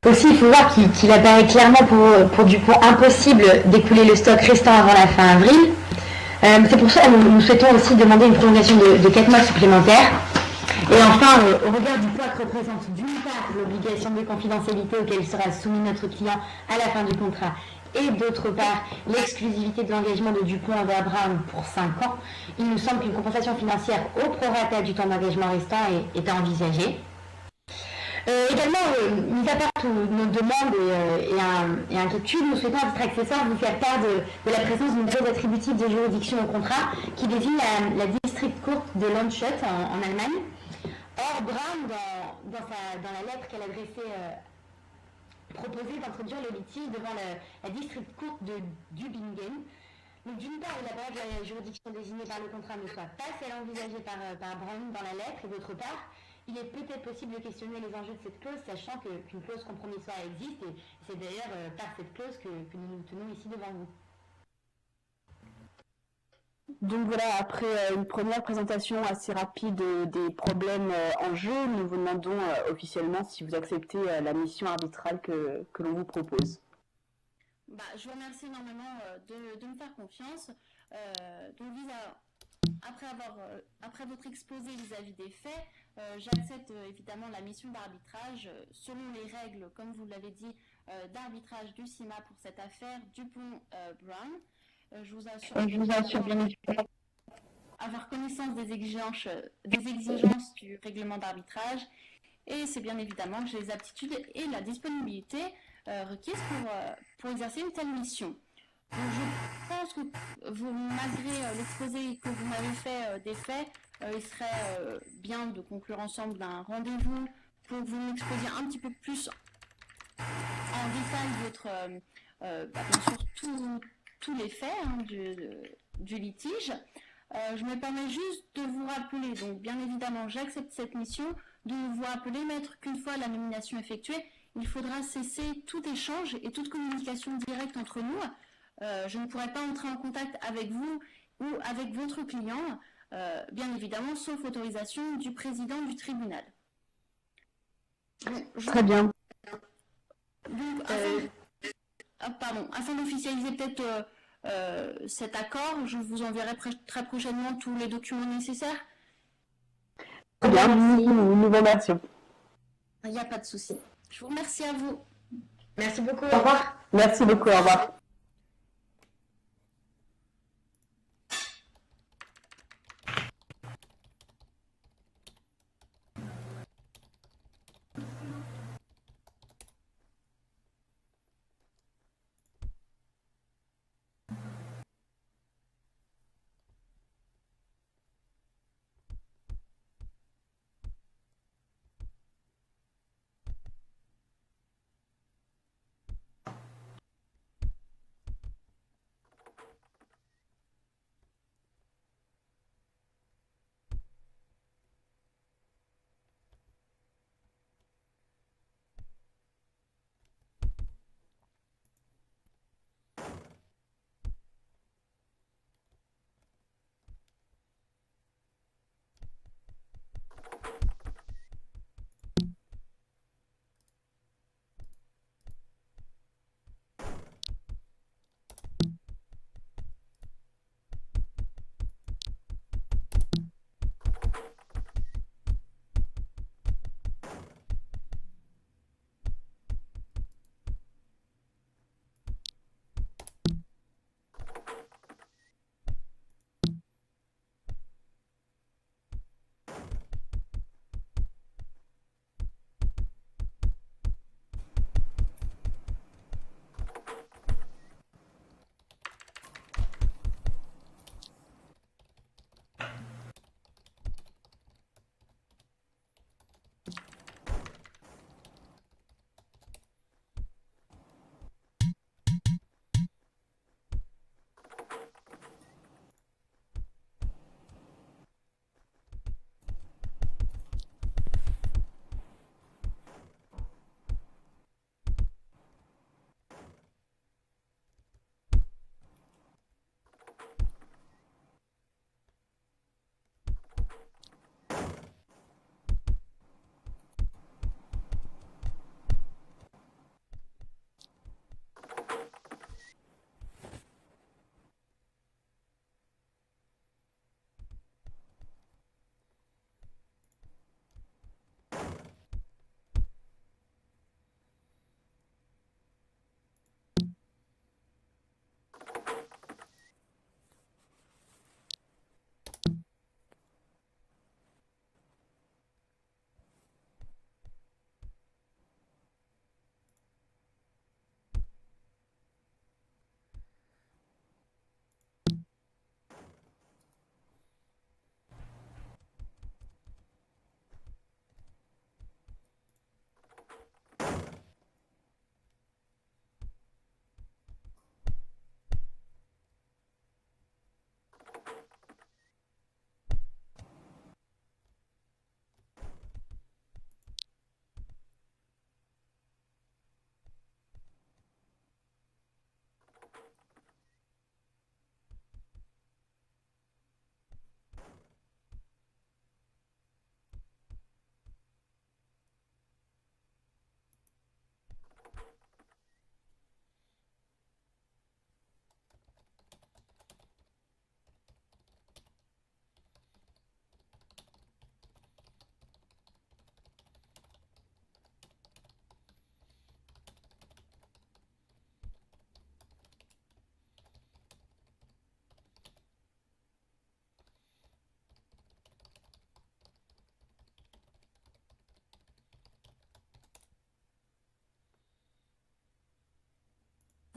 Aussi, il faut voir qu'il apparaît clairement pour Dupont impossible d'écouler le stock restant avant la fin avril. C'est pour ça que nous souhaitons aussi demander une prolongation de 4 mois supplémentaires. Et enfin, au regard du poids représente d'une part l'obligation de confidentialité auquel sera soumis notre client à la fin du contrat, et d'autre part l'exclusivité de l'engagement de Dupont envers Brown pour 5 ans, il nous semble qu'une compensation financière au prorata du temps d'engagement restant est à envisager. Également, mis à part toutes nos demandes et inquiétudes, nous souhaitons à titre accessoire vous faire part de la présence d'une clause attributive de juridiction au contrat qui désigne la district court de Landshut en Allemagne. Or, Brown, dans la lettre qu'elle adressait, proposait d'introduire le litige devant la district court de Tübingen. Donc, d'une part, il apparaît que la juridiction désignée par le contrat ne soit pas celle envisagée par Brown dans la lettre, et d'autre part, il est peut-être possible de questionner les enjeux de cette clause, sachant qu'une clause compromissoire existe, et c'est d'ailleurs par cette clause que nous nous tenons ici devant vous. Donc voilà, après une première présentation assez rapide des problèmes en jeu, nous vous demandons officiellement si vous acceptez la mission arbitrale que l'on vous propose. Je vous remercie énormément de me faire confiance. Donc après votre exposé vis-à-vis des faits, j'accepte évidemment la mission d'arbitrage selon les règles, comme vous l'avez dit, d'arbitrage du CIMA pour cette affaire Dupont-Brown. Je vous assure bien évidemment avoir connaissance des exigences du règlement d'arbitrage, et c'est bien évidemment que j'ai les aptitudes et la disponibilité requises pour exercer une telle mission. Donc, je pense que malgré l'exposé que vous m'avez fait des faits, il serait bien de conclure ensemble d'un rendez-vous pour que vous m'exposiez un petit peu plus en détail bien sûr tous les faits du litige. Je me permets juste de vous rappeler, donc bien évidemment j'accepte cette mission, de vous rappeler, maître, qu'une fois la nomination effectuée, il faudra cesser tout échange et toute communication directe entre nous. Je ne pourrai pas entrer en contact avec vous ou avec votre client, bien évidemment, sauf autorisation du président du tribunal. Très bien. Donc, afin d'officialiser peut-être cet accord, je vous enverrai très prochainement tous les documents nécessaires. Très bien, nous vous remercions. Il n'y a pas de souci. Je vous remercie à vous. Merci beaucoup. Au revoir. Merci beaucoup, au revoir.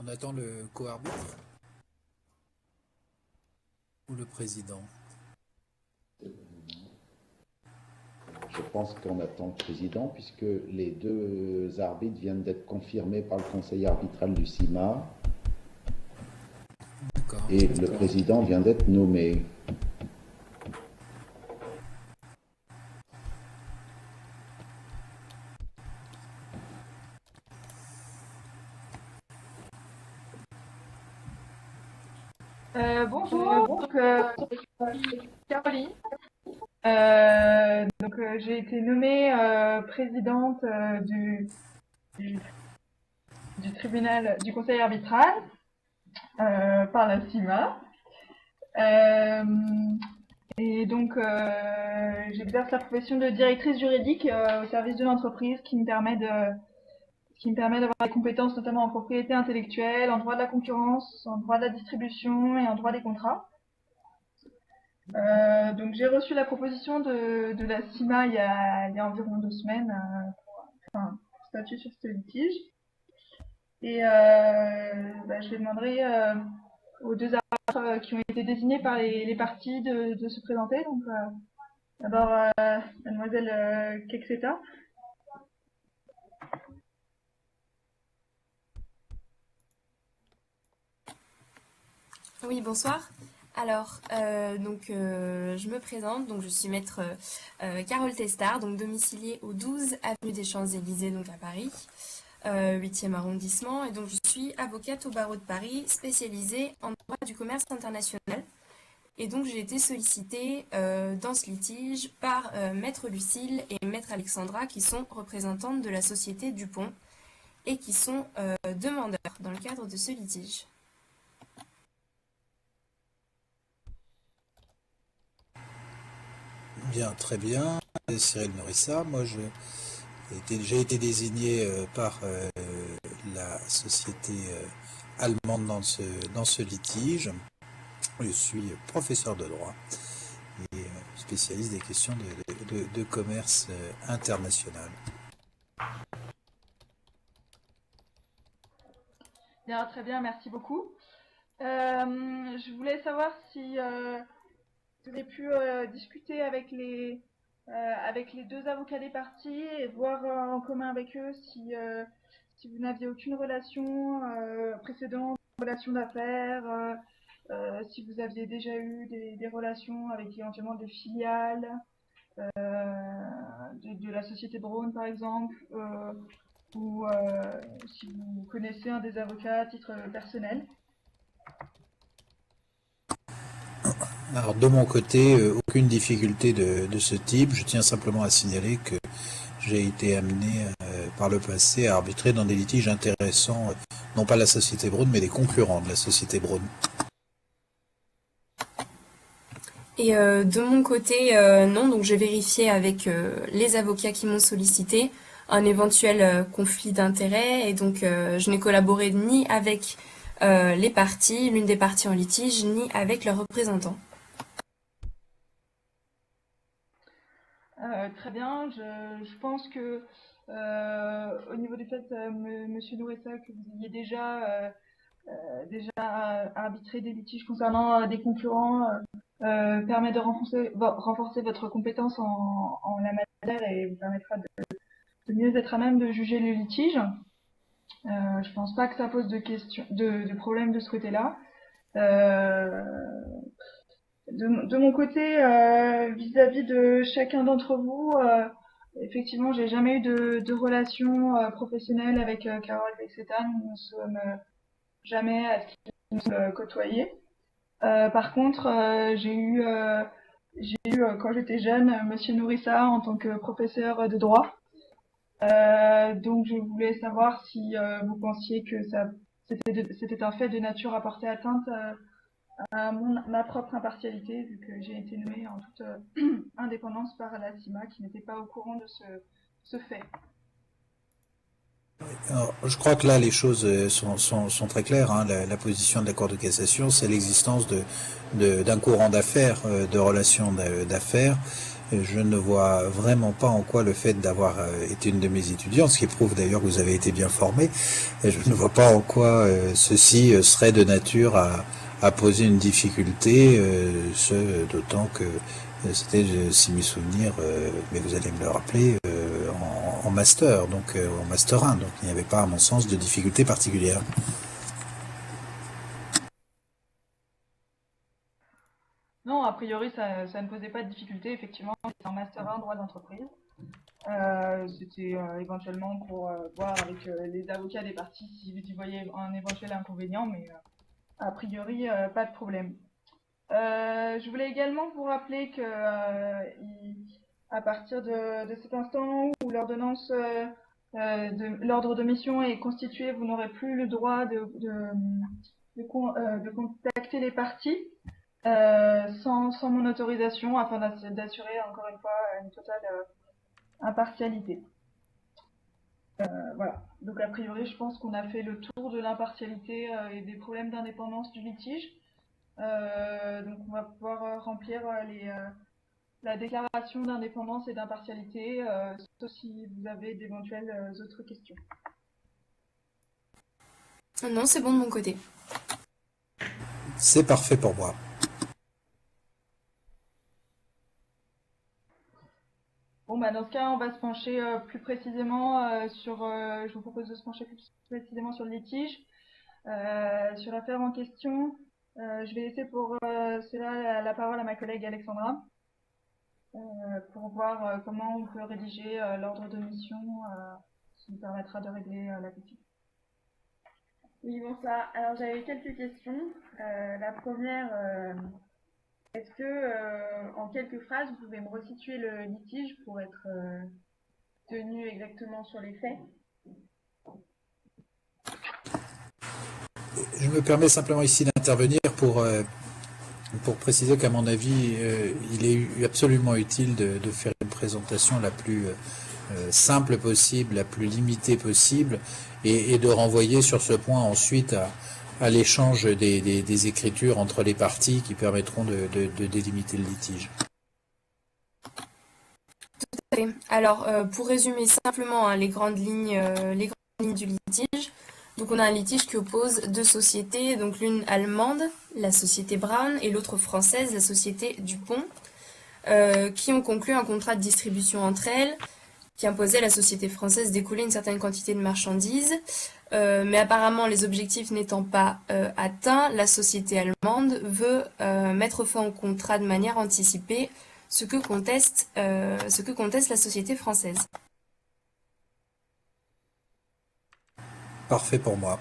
On attend le co-arbitre ou le président? Je pense qu'on attend le président puisque les deux arbitres viennent d'être confirmés par le conseil arbitral du CIMA. Et le président vient d'être nommé. Bonjour, Caroline. J'ai été nommée présidente du tribunal du conseil arbitral par la CIMA. J'exerce la profession de directrice juridique au service de l'entreprise qui me permet d'avoir des compétences notamment en propriété intellectuelle, en droit de la concurrence, en droit de la distribution et en droit des contrats. J'ai reçu la proposition de la CIMA il y a environ 2 semaines pour un statut sur ce litige. Et je demanderai aux 2 arbitres qui ont été désignés par les parties de se présenter. Donc d'abord mademoiselle Kexeta. Oui, bonsoir. Alors, je me présente, donc je suis maître Carole Testard, donc domiciliée au 12 avenue des Champs-Élysées, donc à Paris, 8e arrondissement, et donc je suis avocate au barreau de Paris, spécialisée en droit du commerce international. Et donc j'ai été sollicitée dans ce litige par maître Lucille et maître Alexandra, qui sont représentantes de la société Dupont et qui sont demandeurs dans le cadre de ce litige. Bien, très bien. Cyril Norissa, moi j'ai été désigné par la société allemande dans ce litige. Je suis professeur de droit et spécialiste des questions de commerce international. Bien, très bien, merci beaucoup. Je voulais savoir si vous avez pu discuter avec les 2 avocats des parties et voir en commun avec eux si vous n'aviez aucune relation précédente, relation d'affaires, si vous aviez déjà eu des relations avec éventuellement des filiales de la société Braun par exemple, ou si vous connaissez un des avocats à titre personnel. Alors de mon côté, aucune difficulté de ce type. Je tiens simplement à signaler que j'ai été amené par le passé à arbitrer dans des litiges intéressants, non pas la société Braun, mais des concurrents de la société Braun. Et de mon côté, non, donc j'ai vérifié avec les avocats qui m'ont sollicité un éventuel conflit d'intérêts, et donc je n'ai collaboré ni avec les parties, l'une des parties en litige, ni avec leurs représentants. Très bien, je pense que au niveau du fait, Monsieur Nouressa, que vous ayez déjà arbitré des litiges concernant des concurrents, permet de renforcer votre compétence en la matière et vous permettra de mieux être à même de juger le litige. Je pense pas que ça pose de problème de ce côté-là. De mon côté, vis-à-vis de chacun d'entre vous, effectivement, j'ai jamais eu de relation professionnelle avec Carole Bexeta. Nous ne sommes jamais à ce qu'ils nous côtoyer. Par contre, j'ai eu quand j'étais jeune Monsieur Nourissa en tant que professeur de droit. Donc je voulais savoir si vous pensiez que c'était un fait de nature à porter atteinte à ma propre impartialité, vu que j'ai été nommée en toute indépendance par la CIMA, qui n'était pas au courant de ce fait. Alors, je crois que là, les choses sont très claires. Hein. La position de la Cour de cassation, c'est l'existence d'un courant d'affaires, de relations d'affaires, Je ne vois vraiment pas en quoi le fait d'avoir été une de mes étudiantes, ce qui prouve d'ailleurs que vous avez été bien formé, je ne vois pas en quoi ceci serait de nature à poser une difficulté, ce d'autant que c'était, si mes souvenirs, mais vous allez me le rappeler, en master, donc en master 1, donc il n'y avait pas, à mon sens, de difficulté particulière. Non, a priori, ça ne posait pas de difficulté. Effectivement, c'est un master 1 droit d'entreprise. C'était éventuellement pour voir avec les avocats des parties s'ils y voyaient un éventuel inconvénient, mais a priori, pas de problème. Je voulais également vous rappeler que à partir de cet instant où l'ordonnance l'ordre de mission est constitué, vous n'aurez plus le droit de contacter les parties sans mon autorisation, afin d'assurer encore une fois une totale impartialité. Voilà. Donc a priori, je pense qu'on a fait le tour de l'impartialité et des problèmes d'indépendance du litige. Donc on va pouvoir remplir la déclaration d'indépendance et d'impartialité, sauf si vous avez d'éventuelles autres questions. Non, c'est bon de mon côté. C'est parfait pour moi. Bon, bah dans ce cas, on va se pencher plus précisément je vous propose de se pencher plus précisément sur le litige, sur l'affaire en question. Je vais laisser pour cela la parole à ma collègue Alexandra, pour voir comment on peut rédiger l'ordre de mission qui nous permettra de régler la question. Oui, bonsoir. Alors j'avais quelques questions. La première, est-ce que en quelques phrases, vous pouvez me resituer le litige pour être tenu exactement sur les faits? Je me permets simplement ici d'intervenir pour préciser qu'à mon avis, il est absolument utile de faire une présentation la plus simple possible, la plus limitée possible, et de renvoyer sur ce point ensuite à l'échange des écritures entre les parties qui permettront de délimiter le litige. Tout à fait. Alors, pour résumer simplement les grandes lignes du litige, donc on a un litige qui oppose deux sociétés, donc l'une allemande, la société Braun, et l'autre française, la société Dupont, qui ont conclu un contrat de distribution entre elles, qui imposait à la société française d'écouler une certaine quantité de marchandises. Mais apparemment, les objectifs n'étant pas atteints, la société allemande veut mettre fin au contrat de manière anticipée, ce que conteste la société française. Parfait pour moi.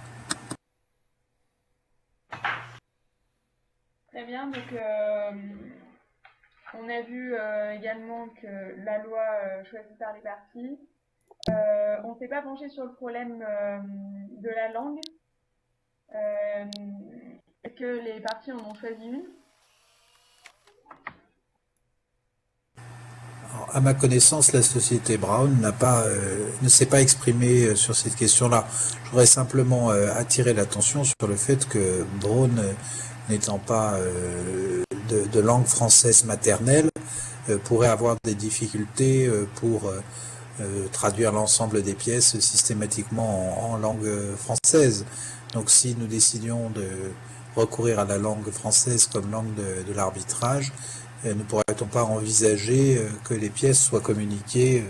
Très bien, donc on a vu également que la loi choisie par les parties. On ne s'est pas penché sur le problème de la langue. Est-ce que les parties en ont choisi une? Alors, à ma connaissance, la société Braun ne s'est pas exprimée sur cette question-là. Je voudrais simplement attirer l'attention sur le fait que Braun, n'étant pas de langue française maternelle, pourrait avoir des difficultés pour traduire l'ensemble des pièces systématiquement en langue française. Donc si nous décidions de recourir à la langue française comme langue de l'arbitrage, ne pourrait-on pas envisager que les pièces soient communiquées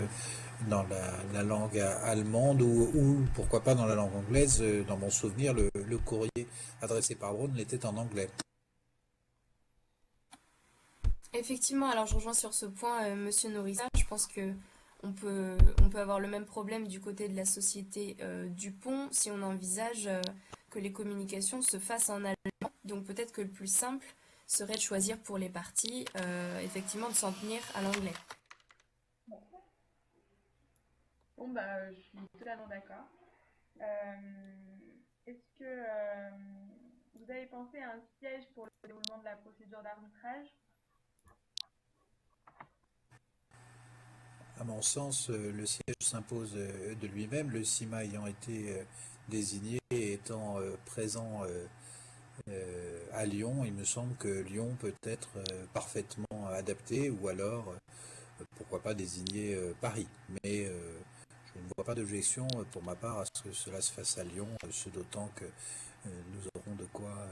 dans la langue allemande ou pourquoi pas dans la langue anglaise? Dans mon souvenir, le courrier adressé par Braun l'était en anglais. Effectivement, alors je rejoins sur ce point Monsieur Norissa. Je pense que on peut avoir le même problème du côté de la société Dupont si on envisage que les communications se fassent en allemand. Donc peut-être que le plus simple serait de choisir pour les parties, effectivement, de s'en tenir à l'anglais. Bon, bah, je suis totalement d'accord. Est-ce que vous avez pensé à un siège pour le déroulement de la procédure d'arbitrage? À mon sens, le siège s'impose de lui-même, le CIMA ayant été désigné et étant présent à Lyon. Il me semble que Lyon peut être parfaitement adapté, ou alors pourquoi pas désigner Paris. Mais je ne vois pas d'objection pour ma part à ce que cela se fasse à Lyon, ce d'autant que nous aurons de quoi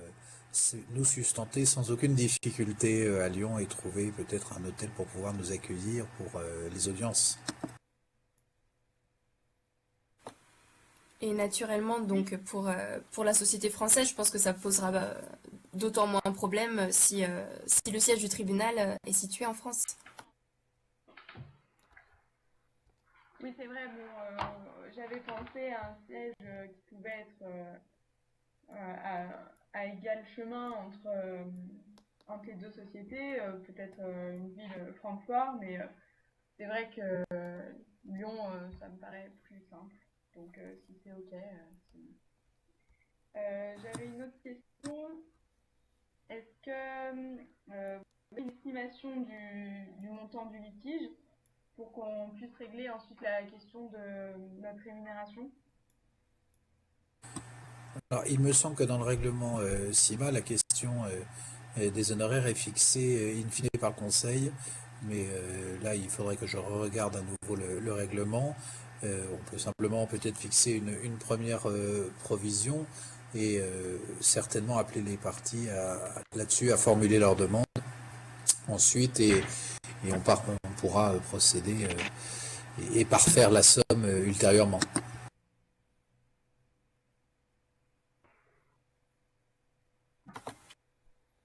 nous sustenter sans aucune difficulté à Lyon et trouver peut-être un hôtel pour pouvoir nous accueillir pour les audiences. Et naturellement, donc pour la société française, je pense que ça posera d'autant moins un problème si le siège du tribunal est situé en France. Oui, c'est vrai, bon, j'avais pensé à un siège qui pouvait être à égal chemin entre les deux sociétés, peut-être une ville Francfort, mais c'est vrai que Lyon, ça me paraît plus simple. Donc si c'est OK, c'est bon. J'avais une autre question. Est-ce que vous avez une estimation du montant du litige pour qu'on puisse régler ensuite la question de notre rémunération? Alors, il me semble que dans le règlement CIMA, la question des honoraires est fixée in fine par le Conseil, mais là, il faudrait que je regarde à nouveau le règlement. On peut simplement peut-être fixer une première provision et certainement appeler les parties là-dessus à formuler leur demande ensuite et on pourra procéder et parfaire la somme ultérieurement.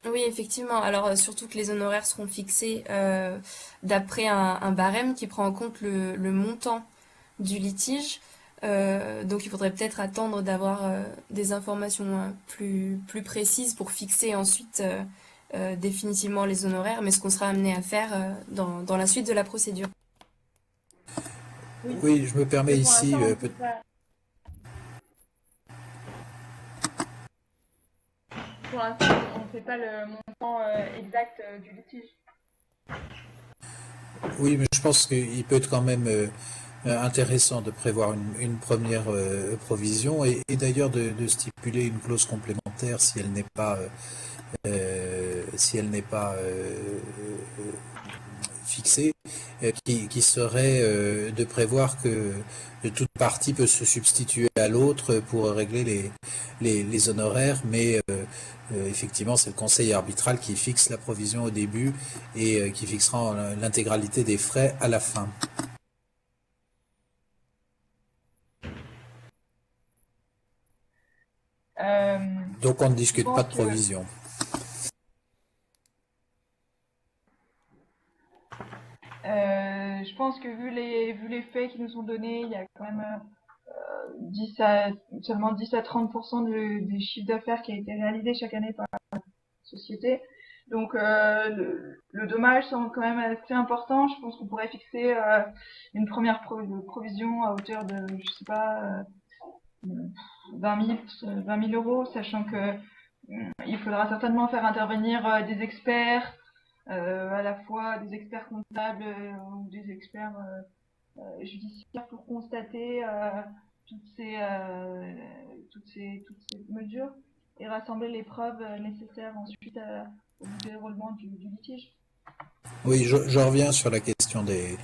Oui, effectivement. Alors, surtout que les honoraires seront fixés d'après un barème qui prend en compte le montant du litige. Donc, il faudrait peut-être attendre d'avoir des informations plus précises pour fixer ensuite définitivement les honoraires, mais ce qu'on sera amené à faire dans la suite de la procédure. Oui, je me permets ici... Pour l'instant, on ne sait pas le montant exact du litige. Oui, mais je pense qu'il peut être quand même intéressant de prévoir une première provision et d'ailleurs de stipuler une clause complémentaire si elle n'est pas fixée, qui serait de prévoir que toute partie peut se substituer à l'autre pour régler les honoraires, mais effectivement c'est le conseil arbitral qui fixe la provision au début et qui fixera l'intégralité des frais à la fin. Donc on ne discute pas de provision. Je pense que vu les faits qui nous sont donnés, il y a quand même seulement 10 à 30% des chiffres d'affaires qui a été réalisé chaque année par la société. Donc le dommage semble quand même assez important. Je pense qu'on pourrait fixer une première provision à hauteur de, je sais pas, 20 000 euros, sachant que il faudra certainement faire intervenir des experts, à la fois des experts comptables ou des experts judiciaires pour constater toutes ces mesures et rassembler les preuves nécessaires ensuite au déroulement du litige. Oui, je reviens sur la question des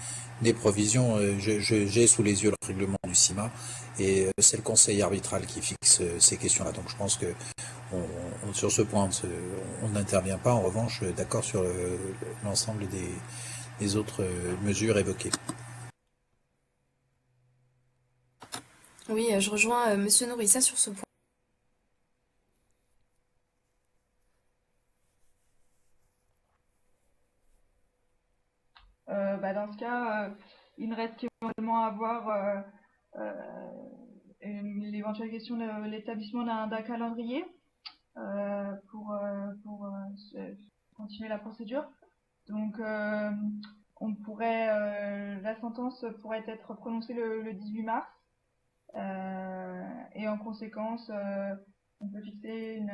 provisions. J'ai sous les yeux le règlement du CIMA et c'est le conseil arbitral qui fixe ces questions-là. Donc je pense que sur ce point, on n'intervient pas. En revanche, d'accord sur l'ensemble des autres mesures évoquées. Oui, je rejoins Monsieur Nourissa sur ce point. Dans ce cas, il ne reste qu'éventuellement à voir l'éventuelle question de l'établissement d'un calendrier pour continuer la procédure. Donc, la sentence pourrait être prononcée le 18 mars et en conséquence, on peut fixer une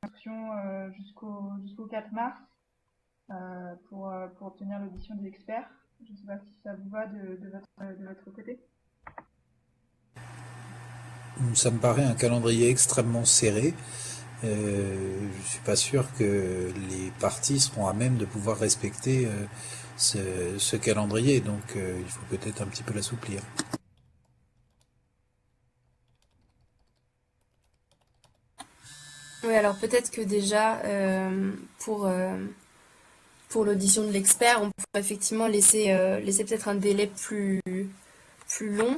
instruction jusqu'au 4 mars pour obtenir l'audition des experts. Je ne sais pas si ça vous va de votre côté. Ça me paraît un calendrier extrêmement serré. je suis pas sûr que les partis seront à même de pouvoir respecter ce calendrier, donc il faut peut-être un petit peu l'assouplir. Oui, alors peut-être que déjà, pour l'audition de l'expert, on pourrait effectivement laisser peut-être un délai plus long.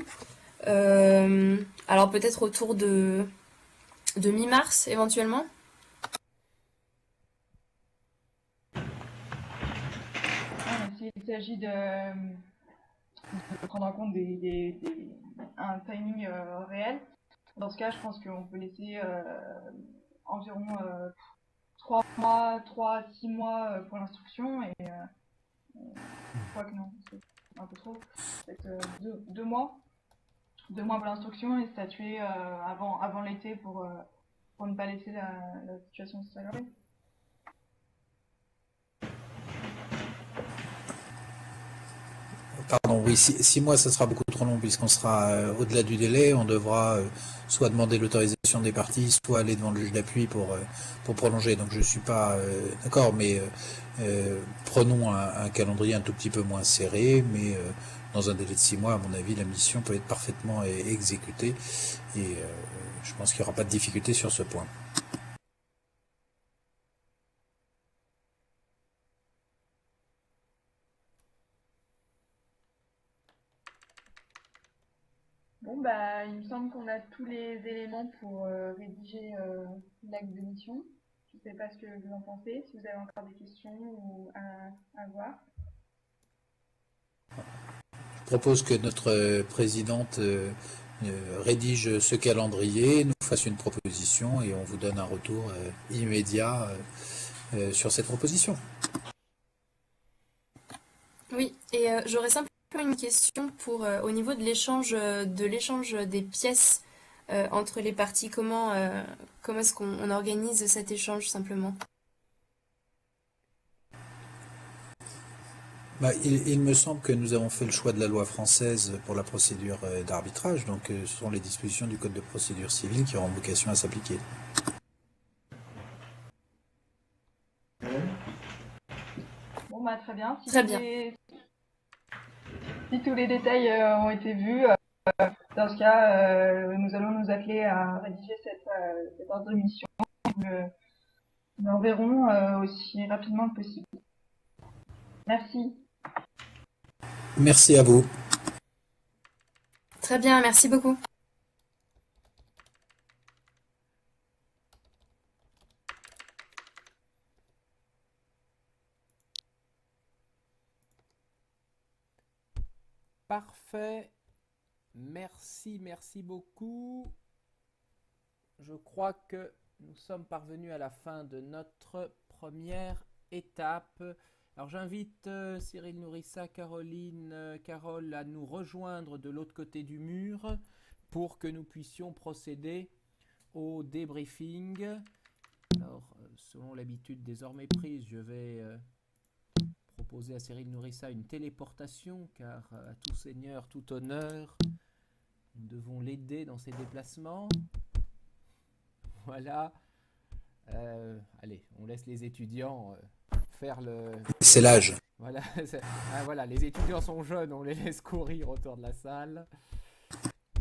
Alors peut-être autour de mi-mars éventuellement. S'il s'agit de prendre en compte un timing réel, dans ce cas, je pense qu'on peut laisser environ 3 mois, 3 à 6 mois pour l'instruction et je crois que non, c'est un peu trop. Peut-être 2 mois. 2 mois pour l'instruction et statuer avant l'été pour ne pas laisser la situation s'aggraver. Pardon, oui, 6 mois, ça sera beaucoup trop long puisqu'on sera au-delà du délai. On devra soit demander l'autorisation des parties, soit aller devant le juge d'appui pour prolonger. Donc je suis pas d'accord, mais prenons un calendrier un tout petit peu moins serré, mais dans un délai de 6 mois, à mon avis, la mission peut être parfaitement exécutée et je pense qu'il n'y aura pas de difficulté sur ce point. Bon, bah, il me semble qu'on a tous les éléments pour rédiger l'acte de mission. Je ne sais pas ce que vous en pensez, si vous avez encore des questions ou à voir. Je propose que notre présidente rédige ce calendrier, nous fasse une proposition et on vous donne un retour immédiat sur cette proposition. Oui, et j'aurais simplement une question pour au niveau de l'échange des pièces entre les parties. Comment est-ce qu'on organise cet échange simplement? Il me semble que nous avons fait le choix de la loi française pour la procédure d'arbitrage, donc ce sont les dispositions du Code de procédure civile qui auront vocation à s'appliquer. Bon, bah, très bien. Très bien. Si tous les détails ont été vus, dans ce cas, nous allons nous atteler à rédiger cette ordre de mission. Nous l'enverrons aussi rapidement que possible. Merci. Merci à vous. Très bien, merci beaucoup. Parfait. Merci beaucoup. Je crois que nous sommes parvenus à la fin de notre première étape. Alors j'invite Cyril Nourissa, Carole à nous rejoindre de l'autre côté du mur pour que nous puissions procéder au débriefing. Alors selon l'habitude désormais prise, je vais proposer à Cyril Nourissa une téléportation car à tout seigneur, tout honneur, nous devons l'aider dans ses déplacements. Voilà. Allez, on laisse les étudiants faire le... C'est l'âge. Voilà, voilà, les étudiants sont jeunes, on les laisse courir autour de la salle.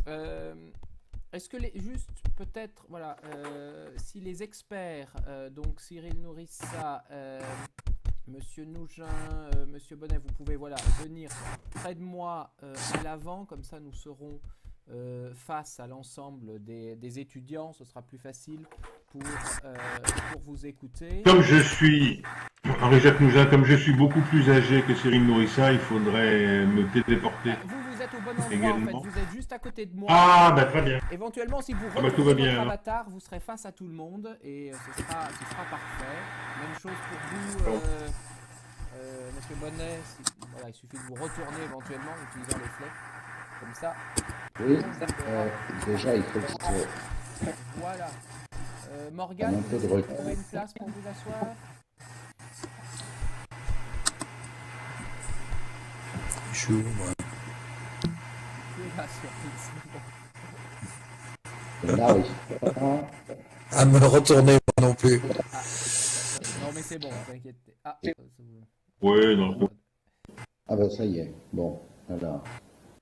Est-ce que juste peut-être, voilà, si les experts, donc Cyril Nourissa, Monsieur Nougin, Monsieur Bonnet, vous pouvez voilà, venir près de moi à l'avant, comme ça nous serons face à l'ensemble des étudiants, ce sera plus facile pour vous écouter. Comme je suis, Henri-Jacques Nougin, comme je suis beaucoup plus âgé que Cyril Nourissa, il faudrait me téléporter. Vous êtes au bon endroit également. en fait, vous êtes juste à côté de moi. Ah, bah très bien. Éventuellement, si vous tout va retrouvez bien, votre alors. avatar, vous serez face à tout le monde et ce sera parfait. Même chose pour vous, Monsieur Bonnet, voilà, il suffit de vous retourner éventuellement en utilisant les flèches, comme ça. Oui, déjà il faut que ce... Voilà. Morgane, Un vous peu de essayez de recul. trouver une place pour vous asseoir. Je suis où, moi? Tu es là sur Je n'arrive pas. À me retourner, mon non plus. Non, mais c'est bon, t'inquiète. Ah, Ouais, non. Ah ben ça y est. Bon, alors.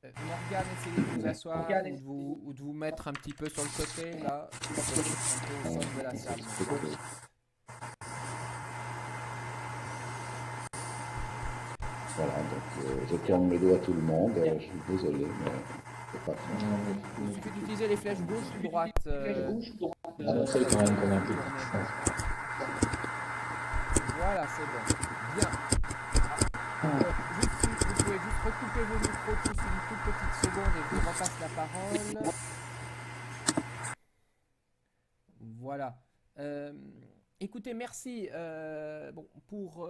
Morgane, essayez de vous asseoir ou de vous mettre un petit peu sur le côté, là, un peu au centre de la salle. Voilà, donc je tourne le dos à tout le monde. Je suis désolé, mais c'est pas fait. Il suffit d'utiliser les flèches gauche ou droite. Ah non, ça est quand même convaincu. Voilà, c'est bon. Bien. Vous pouvez juste recouper vos micros tous une toute petite seconde et je vous repasse la parole. Voilà. Écoutez, merci pour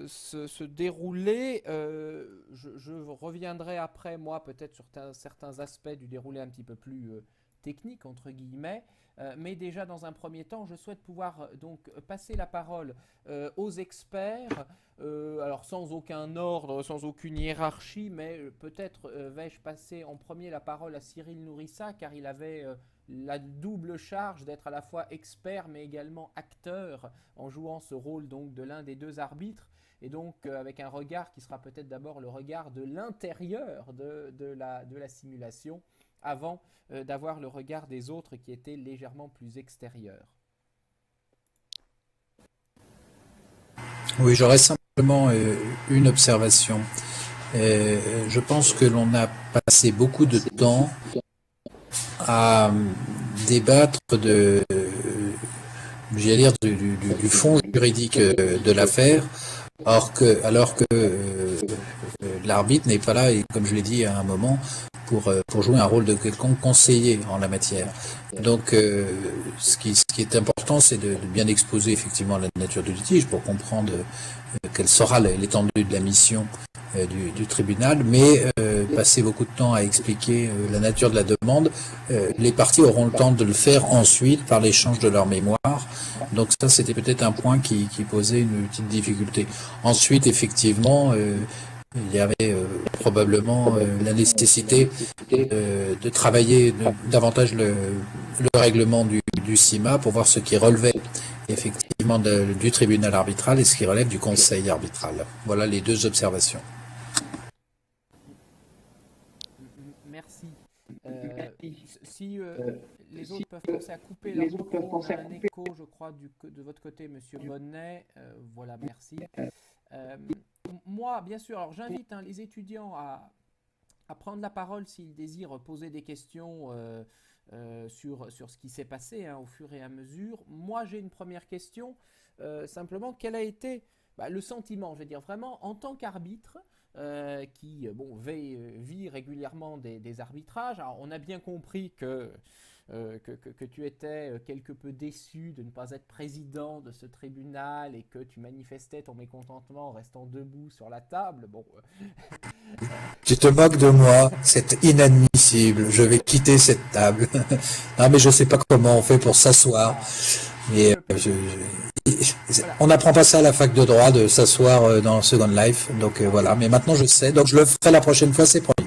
ce déroulé. Je reviendrai après, moi, peut-être sur certains aspects du déroulé un petit peu plus technique, entre guillemets. Mais déjà, dans un premier temps, je souhaite pouvoir donc passer la parole aux experts. Alors, sans aucun ordre, sans aucune hiérarchie, mais peut-être vais-je passer en premier la parole à Cyril Nourissa, car il avait la double charge d'être à la fois expert mais également acteur en jouant ce rôle donc de l'un des deux arbitres et donc avec un regard qui sera peut-être d'abord le regard de l'intérieur de la simulation avant d'avoir le regard des autres qui était légèrement plus extérieur. Oui, j'aurais simplement une observation. Je pense que l'on a passé beaucoup de temps à débattre j'allais dire du fond juridique de l'affaire, alors que l'arbitre n'est pas là, et comme je l'ai dit à un moment, pour jouer un rôle de quelconque conseiller en la matière. Donc, ce qui est important, c'est de bien exposer effectivement la nature du litige pour comprendre quelle sera l'étendue de la mission du tribunal, mais passer beaucoup de temps à expliquer la nature de la demande. Les parties auront le temps de le faire ensuite par l'échange de leur mémoire. Donc ça, c'était peut-être un point qui posait une petite difficulté. Ensuite, effectivement, il y avait probablement la nécessité de travailler davantage le règlement du CIMA pour voir ce qui relevait effectivement du tribunal arbitral et ce qui relève du conseil arbitral. Voilà les deux observations. Merci. Si les autres peuvent penser à couper leur micro, on a un écho, je crois, de votre côté, Monsieur Bonnet. Voilà, merci. Moi, bien sûr, alors j'invite les étudiants à prendre la parole s'ils désirent poser des questions sur ce qui s'est passé au fur et à mesure. Moi, j'ai une première question. Simplement, quel a été le sentiment, je veux dire, vraiment, en tant qu'arbitre qui vit régulièrement des arbitrages. Alors, on a bien compris que tu étais quelque peu déçu de ne pas être président de ce tribunal et que tu manifestais ton mécontentement en restant debout sur la table. Bon. Tu te moques de moi, c'est inadmissible, je vais quitter cette table. Non mais je sais pas comment on fait pour s'asseoir. Mais on n'apprend pas ça à la fac de droit, de s'asseoir dans Second Life. Donc voilà, mais maintenant je sais, donc je le ferai la prochaine fois, c'est promis.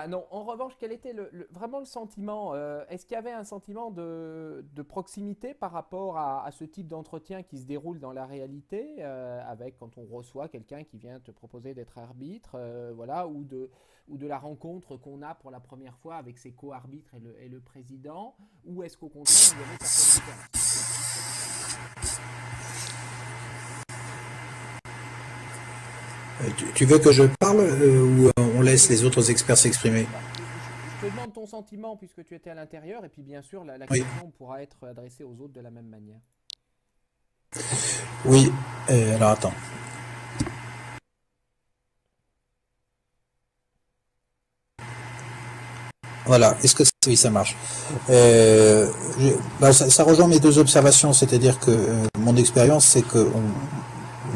Non, en revanche, quel était vraiment le sentiment est-ce qu'il y avait un sentiment de proximité par rapport à ce type d'entretien qui se déroule dans la réalité, avec quand on reçoit quelqu'un qui vient te proposer d'être arbitre, voilà, ou de la rencontre qu'on a pour la première fois avec ses co-arbitres et le président, ou est-ce qu'au contraire, il y avait certaines différences? Tu veux que je parle ou on laisse les autres experts s'exprimer? Je te demande ton sentiment puisque tu étais à l'intérieur et puis bien sûr la question pourra être adressée aux autres de la même manière. Oui, alors attends. Voilà, est-ce que oui, ça marche. Ça rejoint mes deux observations, c'est-à-dire que mon expérience, c'est que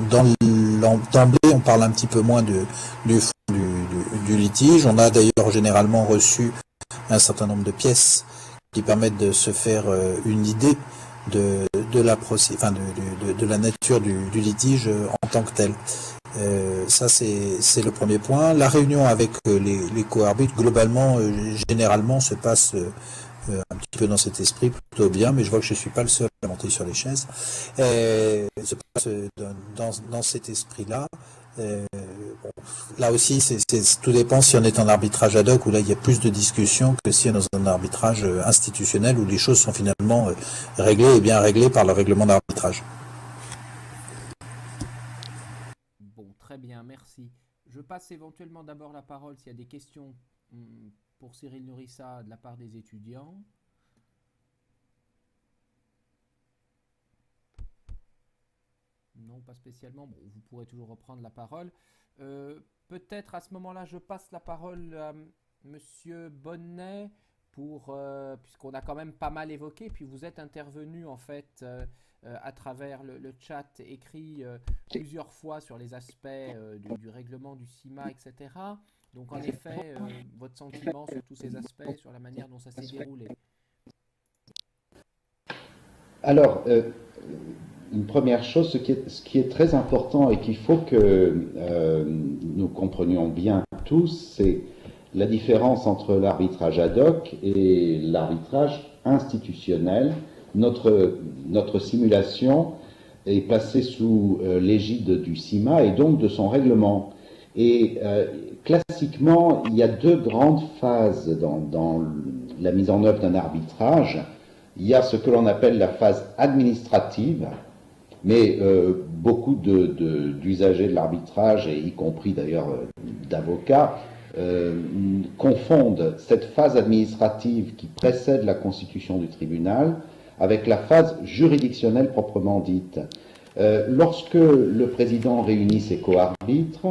d'emblée, on parle un petit peu moins du fond du litige. On a d'ailleurs généralement reçu un certain nombre de pièces qui permettent de se faire une idée de la nature du litige en tant que tel. Ça, c'est le premier point. La réunion avec les co-arbitres, globalement, généralement, se passe un petit peu dans cet esprit, plutôt bien, mais je vois que je suis pas le seul à monter sur les chaises. Se passe dans cet esprit-là. Bon, là aussi, tout dépend si on est en arbitrage ad hoc, où là il y a plus de discussions que si on est dans un arbitrage institutionnel, où les choses sont finalement réglées et bien réglées par le règlement d'arbitrage. Bon, très bien, merci. Je passe éventuellement d'abord la parole s'il y a des questions pour Cyril Nourissa de la part des étudiants. Non, pas spécialement. Bon, vous pourrez toujours reprendre la parole. Peut-être à ce moment-là, je passe la parole à Monsieur Bonnet puisqu'on a quand même pas mal évoqué, puis vous êtes intervenu en fait à travers le chat écrit plusieurs fois sur les aspects du règlement du CIMA, etc. Donc en effet, votre sentiment sur tous ces aspects, sur la manière dont ça s'est déroulé. Alors, une première chose, ce qui est très important et qu'il faut que nous comprenions bien tous, c'est la différence entre l'arbitrage ad hoc et l'arbitrage institutionnel. Notre simulation est placée sous l'égide du CIMA et donc de son règlement. Et classiquement, il y a deux grandes phases dans la mise en œuvre d'un arbitrage. Il y a ce que l'on appelle la phase administrative, mais beaucoup d'usagers de l'arbitrage, et y compris d'ailleurs d'avocats, confondent cette phase administrative qui précède la constitution du tribunal avec la phase juridictionnelle proprement dite. Lorsque le président réunit ses co-arbitres,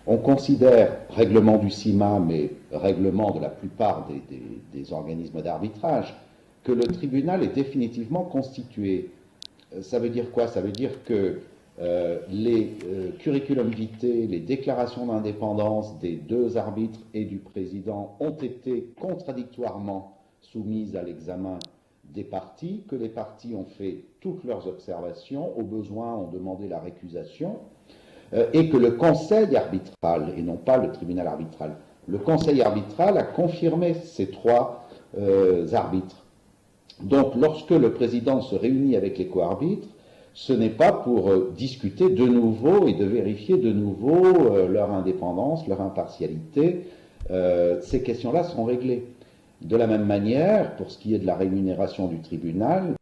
on considère, règlement du CIMA, mais règlement de la plupart des organismes d'arbitrage, que le tribunal est définitivement constitué. Ça veut dire quoi? Ça veut dire que les curriculum vitae, les déclarations d'indépendance des deux arbitres et du président ont été contradictoirement soumises à l'examen des parties, que les parties ont fait toutes leurs observations, au besoin ont demandé la récusation, et que le conseil arbitral, et non pas le tribunal arbitral, le conseil arbitral a confirmé ces trois arbitres. Donc, lorsque le président se réunit avec les co-arbitres, ce n'est pas pour discuter de nouveau et de vérifier de nouveau leur indépendance, leur impartialité. Ces questions-là sont réglées. De la même manière, pour ce qui est de la rémunération du tribunal,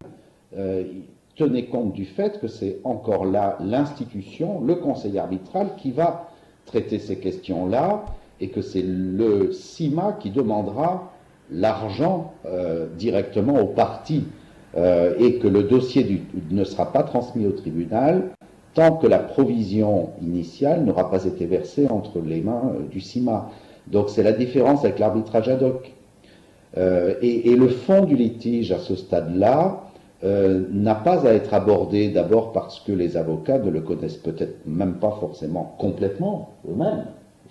tenez compte du fait que c'est encore là l'institution, le conseil arbitral, qui va traiter ces questions-là et que c'est le CIMA qui demandera l'argent directement aux parties et que le dossier ne sera pas transmis au tribunal tant que la provision initiale n'aura pas été versée entre les mains du CIMA. Donc c'est la différence avec l'arbitrage ad hoc. Et le fond du litige à ce stade-là n'a pas à être abordé d'abord parce que les avocats ne le connaissent peut-être même pas forcément complètement eux-mêmes.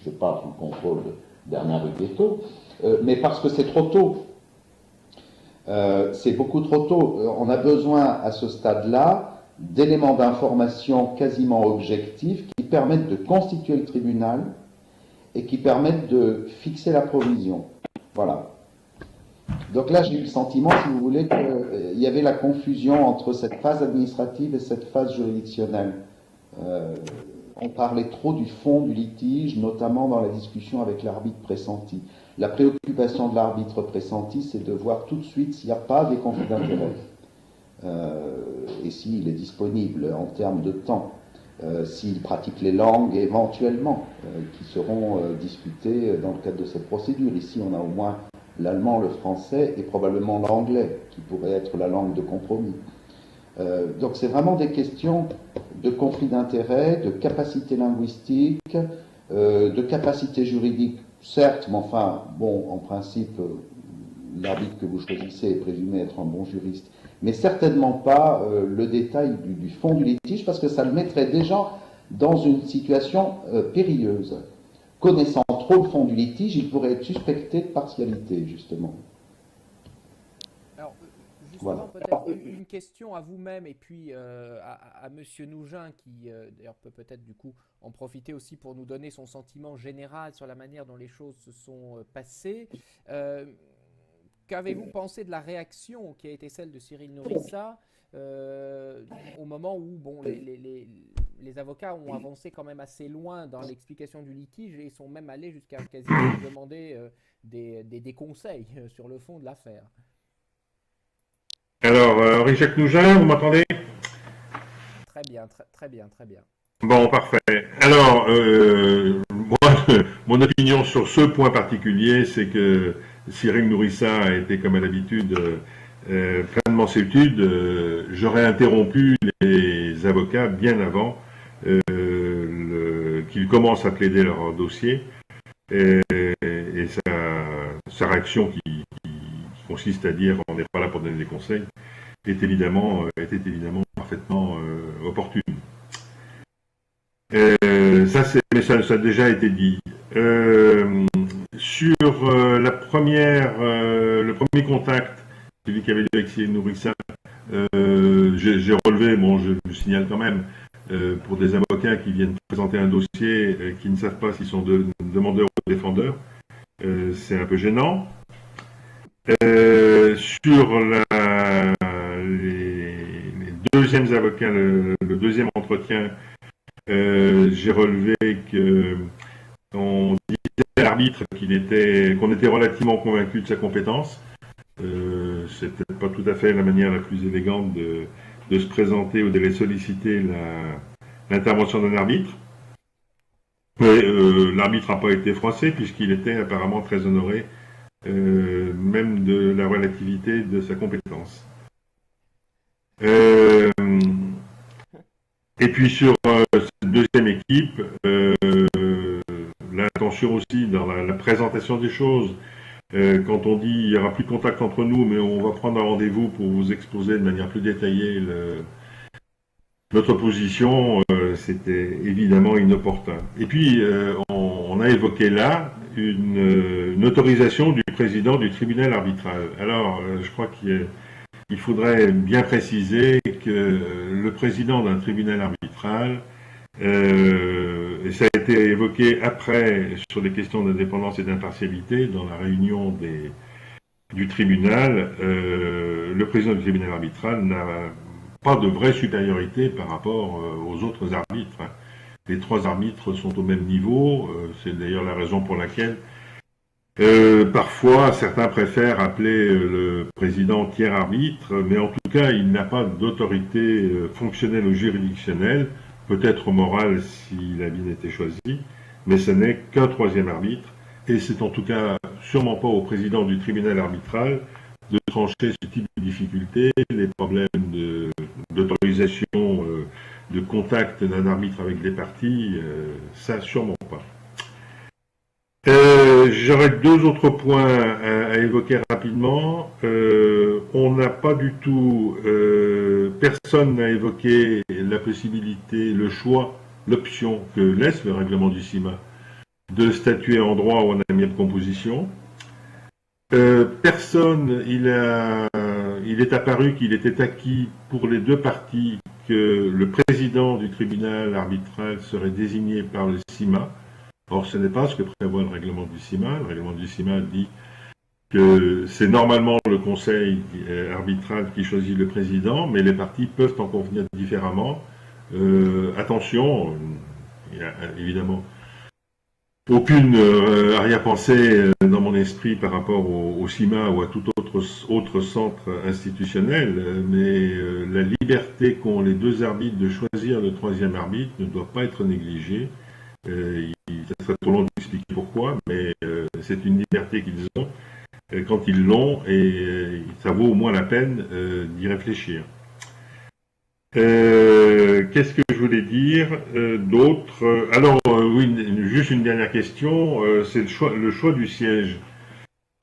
Je parle sous le contrôle de Bernard Huguetto, mais parce que c'est trop tôt. C'est beaucoup trop tôt. On a besoin à ce stade-là d'éléments d'information quasiment objectifs qui permettent de constituer le tribunal et qui permettent de fixer la provision. Voilà. Donc là, j'ai eu le sentiment, si vous voulez, qu'il y avait la confusion entre cette phase administrative et cette phase juridictionnelle. On parlait trop du fond du litige, notamment dans la discussion avec l'arbitre pressenti. La préoccupation de l'arbitre pressenti, c'est de voir tout de suite s'il n'y a pas des conflits d'intérêts et s'il est disponible en termes de temps, s'il pratique les langues éventuellement qui seront discutées dans le cadre de cette procédure. Ici, on a au moins l'allemand, le français et probablement l'anglais, qui pourrait être la langue de compromis. Donc c'est vraiment des questions de conflit d'intérêts, de capacité linguistique, de capacité juridique, certes, mais enfin, bon, en principe, l'arbitre que vous choisissez est présumé être un bon juriste, mais certainement pas le détail du fond du litige, parce que ça le mettrait déjà dans une situation périlleuse. Connaissant trop le fond du litige, il pourrait être suspecté de partialité, justement. Alors, justement, voilà. Peut-être une question à vous-même et puis à Monsieur Nougin, qui d'ailleurs peut-être du coup en profiter aussi pour nous donner son sentiment général sur la manière dont les choses se sont passées. qu'avez-vous pensé de la réaction qui a été celle de Cyril Nourissa au moment où bon, les avocats ont avancé quand même assez loin dans l'explication du litige et sont même allés jusqu'à quasiment demander des conseils sur le fond de l'affaire? Alors, Henri-Jacques Nougin, vous m'entendez? Très bien, très bien, très bien. Bon, parfait. Alors, moi, mon opinion sur ce point particulier, c'est que Cyril Nourissa a été, comme à l'habitude, pleinement subtil. J'aurais interrompu les avocats bien avant qu'ils commencent à plaider leur dossier. Et sa réaction qui consiste à dire on n'est pas là pour donner des conseils était évidemment parfaitement opportune. Mais ça a déjà été dit. Sur le premier contact, celui qui avait eu avec Cyril Nourissa, j'ai relevé, bon, je le signale quand même, pour des avocats qui viennent présenter un dossier qui ne savent pas s'ils sont demandeurs ou défendeurs, c'est un peu gênant. Sur les deuxièmes avocats, le deuxième entretien, j'ai relevé qu'on disait à l'arbitre qu'on était relativement convaincu de sa compétence. C'est peut-être pas tout à fait la manière la plus élégante de se présenter ou d'aller solliciter l'intervention d'un arbitre. Mais l'arbitre n'a pas été froissé puisqu'il était apparemment très honoré même de la relativité de sa compétence. Et puis sur cette deuxième équipe, l'attention aussi dans la présentation des choses, quand on dit il n'y aura plus de contact entre nous, mais on va prendre un rendez-vous pour vous exposer de manière plus détaillée notre position, c'était évidemment inopportun. Et puis, on a évoqué là une autorisation du président du tribunal arbitral. Alors, je crois qu'il faudrait bien préciser que le président d'un tribunal arbitral, et ça a été évoqué après sur les questions d'indépendance et d'impartialité dans la réunion du tribunal, le président du tribunal arbitral n'a pas de vraie supériorité par rapport aux autres arbitres. Les trois arbitres sont au même niveau, c'est d'ailleurs la raison pour laquelle parfois certains préfèrent appeler le président tiers arbitre, mais en tout cas il n'a pas d'autorité fonctionnelle ou juridictionnelle, peut-être morale si la ligne était choisie, mais ce n'est qu'un troisième arbitre, et c'est en tout cas sûrement pas au président du tribunal arbitral de trancher ce type de difficultés, les problèmes d'autorisation, de contact d'un arbitre avec des parties, ça sûrement pas. J'aurais deux autres points à évoquer rapidement. On n'a pas du tout, personne n'a évoqué la possibilité, le choix, l'option que laisse le règlement du CIMA de statuer en droit ou en amiable composition. Personne, il est apparu qu'il était acquis pour les deux parties que le président du tribunal arbitral serait désigné par le CIMA. Or, ce n'est pas ce que prévoit le règlement du CIMA. Le règlement du CIMA dit que c'est normalement le conseil arbitral qui choisit le président, mais les parties peuvent en convenir différemment. Attention, il y a évidemment aucune arrière-pensée dans mon esprit par rapport au CIMA ou à tout autre centre institutionnel, mais la liberté qu'ont les deux arbitres de choisir le troisième arbitre ne doit pas être négligée. Ça serait trop long d'expliquer pourquoi, mais c'est une liberté qu'ils ont quand ils l'ont, et ça vaut au moins la peine d'y réfléchir. Qu'est-ce que je voulais dire d'autre? Alors, oui, juste une dernière question, c'est le choix du siège.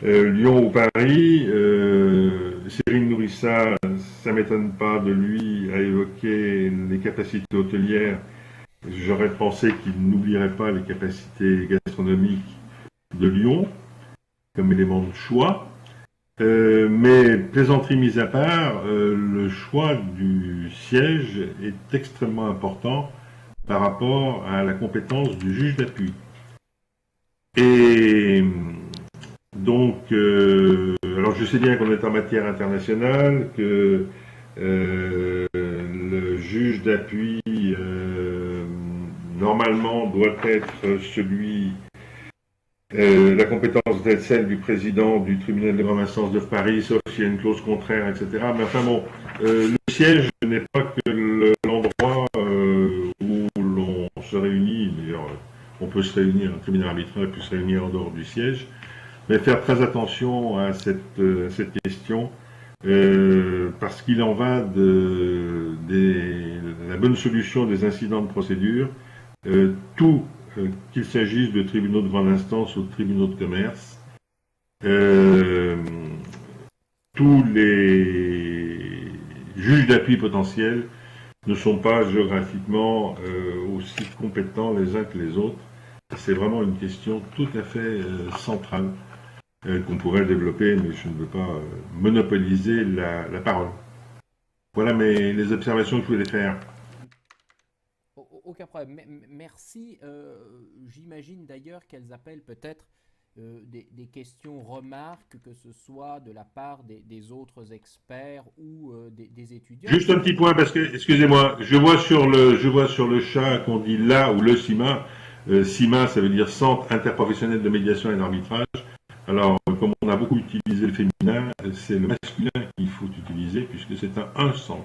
Lyon ou Paris, Cyril Nourissa, ça ne m'étonne pas de lui à évoquer les capacités hôtelières. J'aurais pensé qu'il n'oublierait pas les capacités gastronomiques de Lyon comme élément de choix. Mais plaisanterie mise à part, le choix du siège est extrêmement important par rapport à la compétence du juge d'appui. Et donc, alors alors je sais bien qu'on est en matière internationale, que le juge d'appui normalement doit être celui, la compétence d'être celle du président du tribunal de grande instance de Paris, sauf s'il y a une clause contraire, etc. Mais enfin bon, le siège n'est pas que l'endroit où l'on se réunit. D'ailleurs, on peut se réunir, un tribunal arbitral peut se réunir en dehors du siège, mais faire très attention à cette question, parce qu'il en va de la bonne solution des incidents de procédure, qu'il s'agisse de tribunaux de grande instance ou de tribunaux de commerce. Tous les juges d'appui potentiels ne sont pas géographiquement aussi compétents les uns que les autres. C'est vraiment une question tout à fait centrale qu'on pourrait développer, mais je ne veux pas monopoliser la parole. Voilà les observations que je voulais faire. Aucun problème. Merci. J'imagine d'ailleurs qu'elles appellent peut-être des questions, remarques, que ce soit de la part des autres experts ou des étudiants. Juste un petit point, parce que, excusez-moi, je vois sur le chat qu'on dit là ou le CIMA. CIMA, ça veut dire Centre interprofessionnel de médiation et d'arbitrage. Alors, comme on a beaucoup utilisé le féminin, c'est le masculin qu'il faut utiliser, puisque c'est un centre.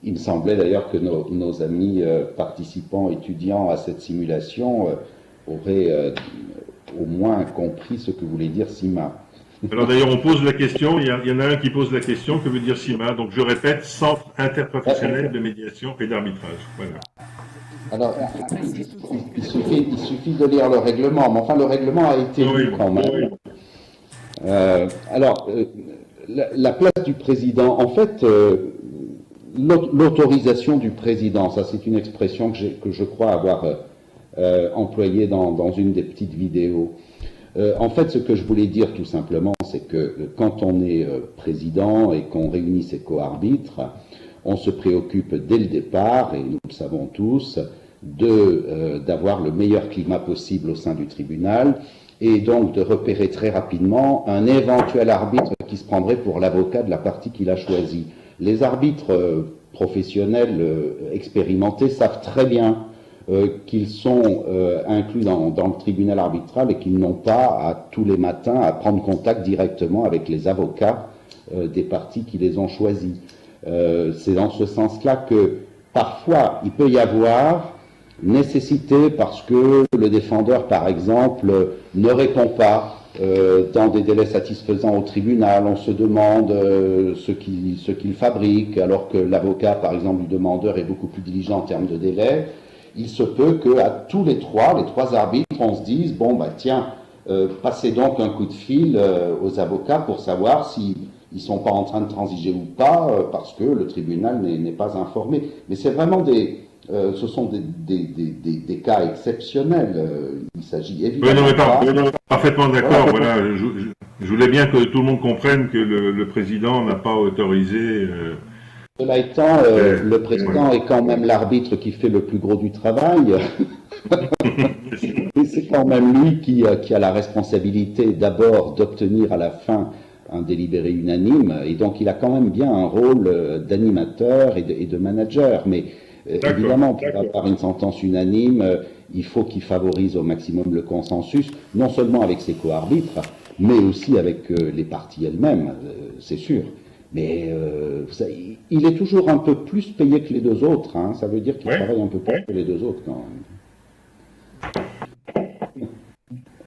Il me semblait d'ailleurs que nos amis participants, étudiants à cette simulation auraient au moins compris ce que voulait dire CIMA. Alors d'ailleurs, on pose la question, il y en a un qui pose la question, que veut dire CIMA? Donc je répète, Centre interprofessionnel de médiation et d'arbitrage. Voilà. Alors, il suffit de lire le règlement, mais enfin le règlement a été lu quand même. La place du président, en fait, l'autorisation du président, ça c'est une expression que je crois avoir employée dans une des petites vidéos. En fait, ce que je voulais dire tout simplement, c'est que quand on est président et qu'on réunit ses co-arbitres, on se préoccupe dès le départ, et nous le savons tous, d'avoir le meilleur climat possible au sein du tribunal, et donc de repérer très rapidement un éventuel arbitre qui se prendrait pour l'avocat de la partie qu'il a choisie. Les arbitres professionnels expérimentés savent très bien qu'ils sont inclus dans le tribunal arbitral et qu'ils n'ont pas à tous les matins à prendre contact directement avec les avocats des parties qui les ont choisis. C'est dans ce sens-là que parfois il peut y avoir nécessité, parce que le défendeur par exemple ne répond pas dans des délais satisfaisants au tribunal, on se demande ce qu'il fabrique, alors que l'avocat par exemple du demandeur est beaucoup plus diligent en termes de délai. Il se peut qu'à tous les trois arbitres, on se dise, bon bah tiens, passez donc un coup de fil aux avocats pour savoir s'ils ne sont pas en train de transiger ou pas, parce que le tribunal n'est pas informé. Mais c'est vraiment ce sont des cas exceptionnels. Il s'agit évidemment parfaitement d'accord. Voilà, je voulais bien que tout le monde comprenne que le président n'a pas autorisé. Cela étant, le président est quand même l'arbitre qui fait le plus gros du travail. Et c'est quand même lui qui a la responsabilité d'abord d'obtenir à la fin un délibéré unanime. Et donc il a quand même bien un rôle d'animateur et de manager. Mais évidemment, pour avoir une sentence unanime, il faut qu'il favorise au maximum le consensus, non seulement avec ses co-arbitres, mais aussi avec les parties elles-mêmes, c'est sûr. Mais il est toujours un peu plus payé que les deux autres. Hein. Ça veut dire qu'il travaille un peu plus que les deux autres quand même.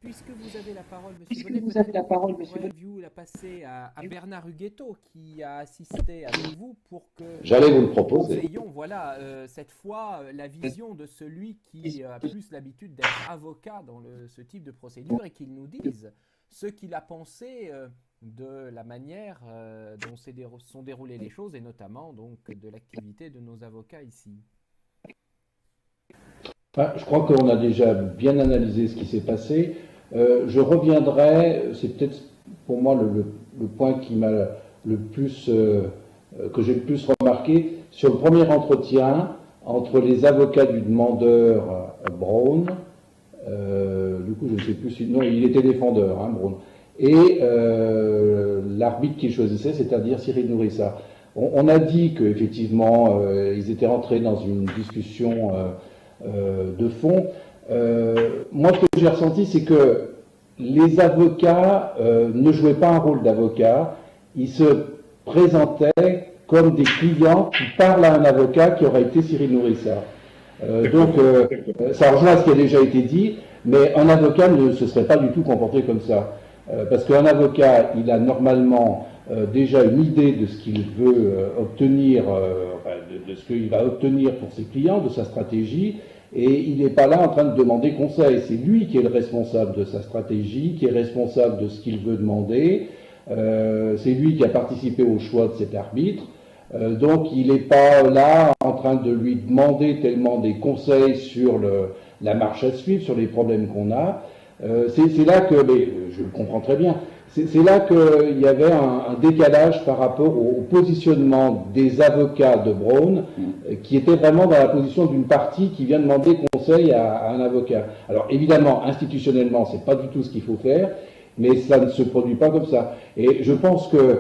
Puisque vous avez la parole, monsieur Bonnet, vous la passer à Bernard Huguetto, qui a assisté avec vous pour que j'allais vous le proposer. Nous ayons, voilà, cette fois, la vision de celui qui a plus l'habitude d'être avocat dans ce type de procédure, et qu'il nous dise ce qu'il a pensé de la manière dont sont déroulées les choses, et notamment donc de l'activité de nos avocats ici. Je crois qu'on a déjà bien analysé ce qui s'est passé. Je reviendrai, c'est peut-être pour moi le point qui m'a le plus, que j'ai le plus remarqué, sur le premier entretien entre les avocats du demandeur Brown, du coup, je ne sais plus si... Non, il était défendeur, hein, Braun. Et l'arbitre qu'il choisissait, c'est-à-dire Cyril Nourissa. On a dit qu'effectivement, ils étaient rentrés dans une discussion de fond. Moi, ce que j'ai ressenti, c'est que les avocats ne jouaient pas un rôle d'avocat. Ils se présentaient comme des clients qui parlent à un avocat qui aurait été Cyril Nourissa. Donc, ça rejoint ce qui a déjà été dit, mais un avocat ne se serait pas du tout comporté comme ça. Parce qu'un avocat, il a normalement déjà une idée de ce qu'il veut obtenir, de ce qu'il va obtenir pour ses clients, de sa stratégie, et il n'est pas là en train de demander conseil. C'est lui qui est le responsable de sa stratégie, qui est responsable de ce qu'il veut demander. C'est lui qui a participé au choix de cet arbitre. Donc il n'est pas là en train de lui demander tellement des conseils sur la marche à suivre, sur les problèmes qu'on a. C'est là que, mais je le comprends très bien, c'est là qu'il y avait un décalage par rapport au positionnement des avocats de Braun, qui était vraiment dans la position d'une partie qui vient demander conseil à un avocat. Alors évidemment, institutionnellement, c'est pas du tout ce qu'il faut faire, mais ça ne se produit pas comme ça. Et je pense que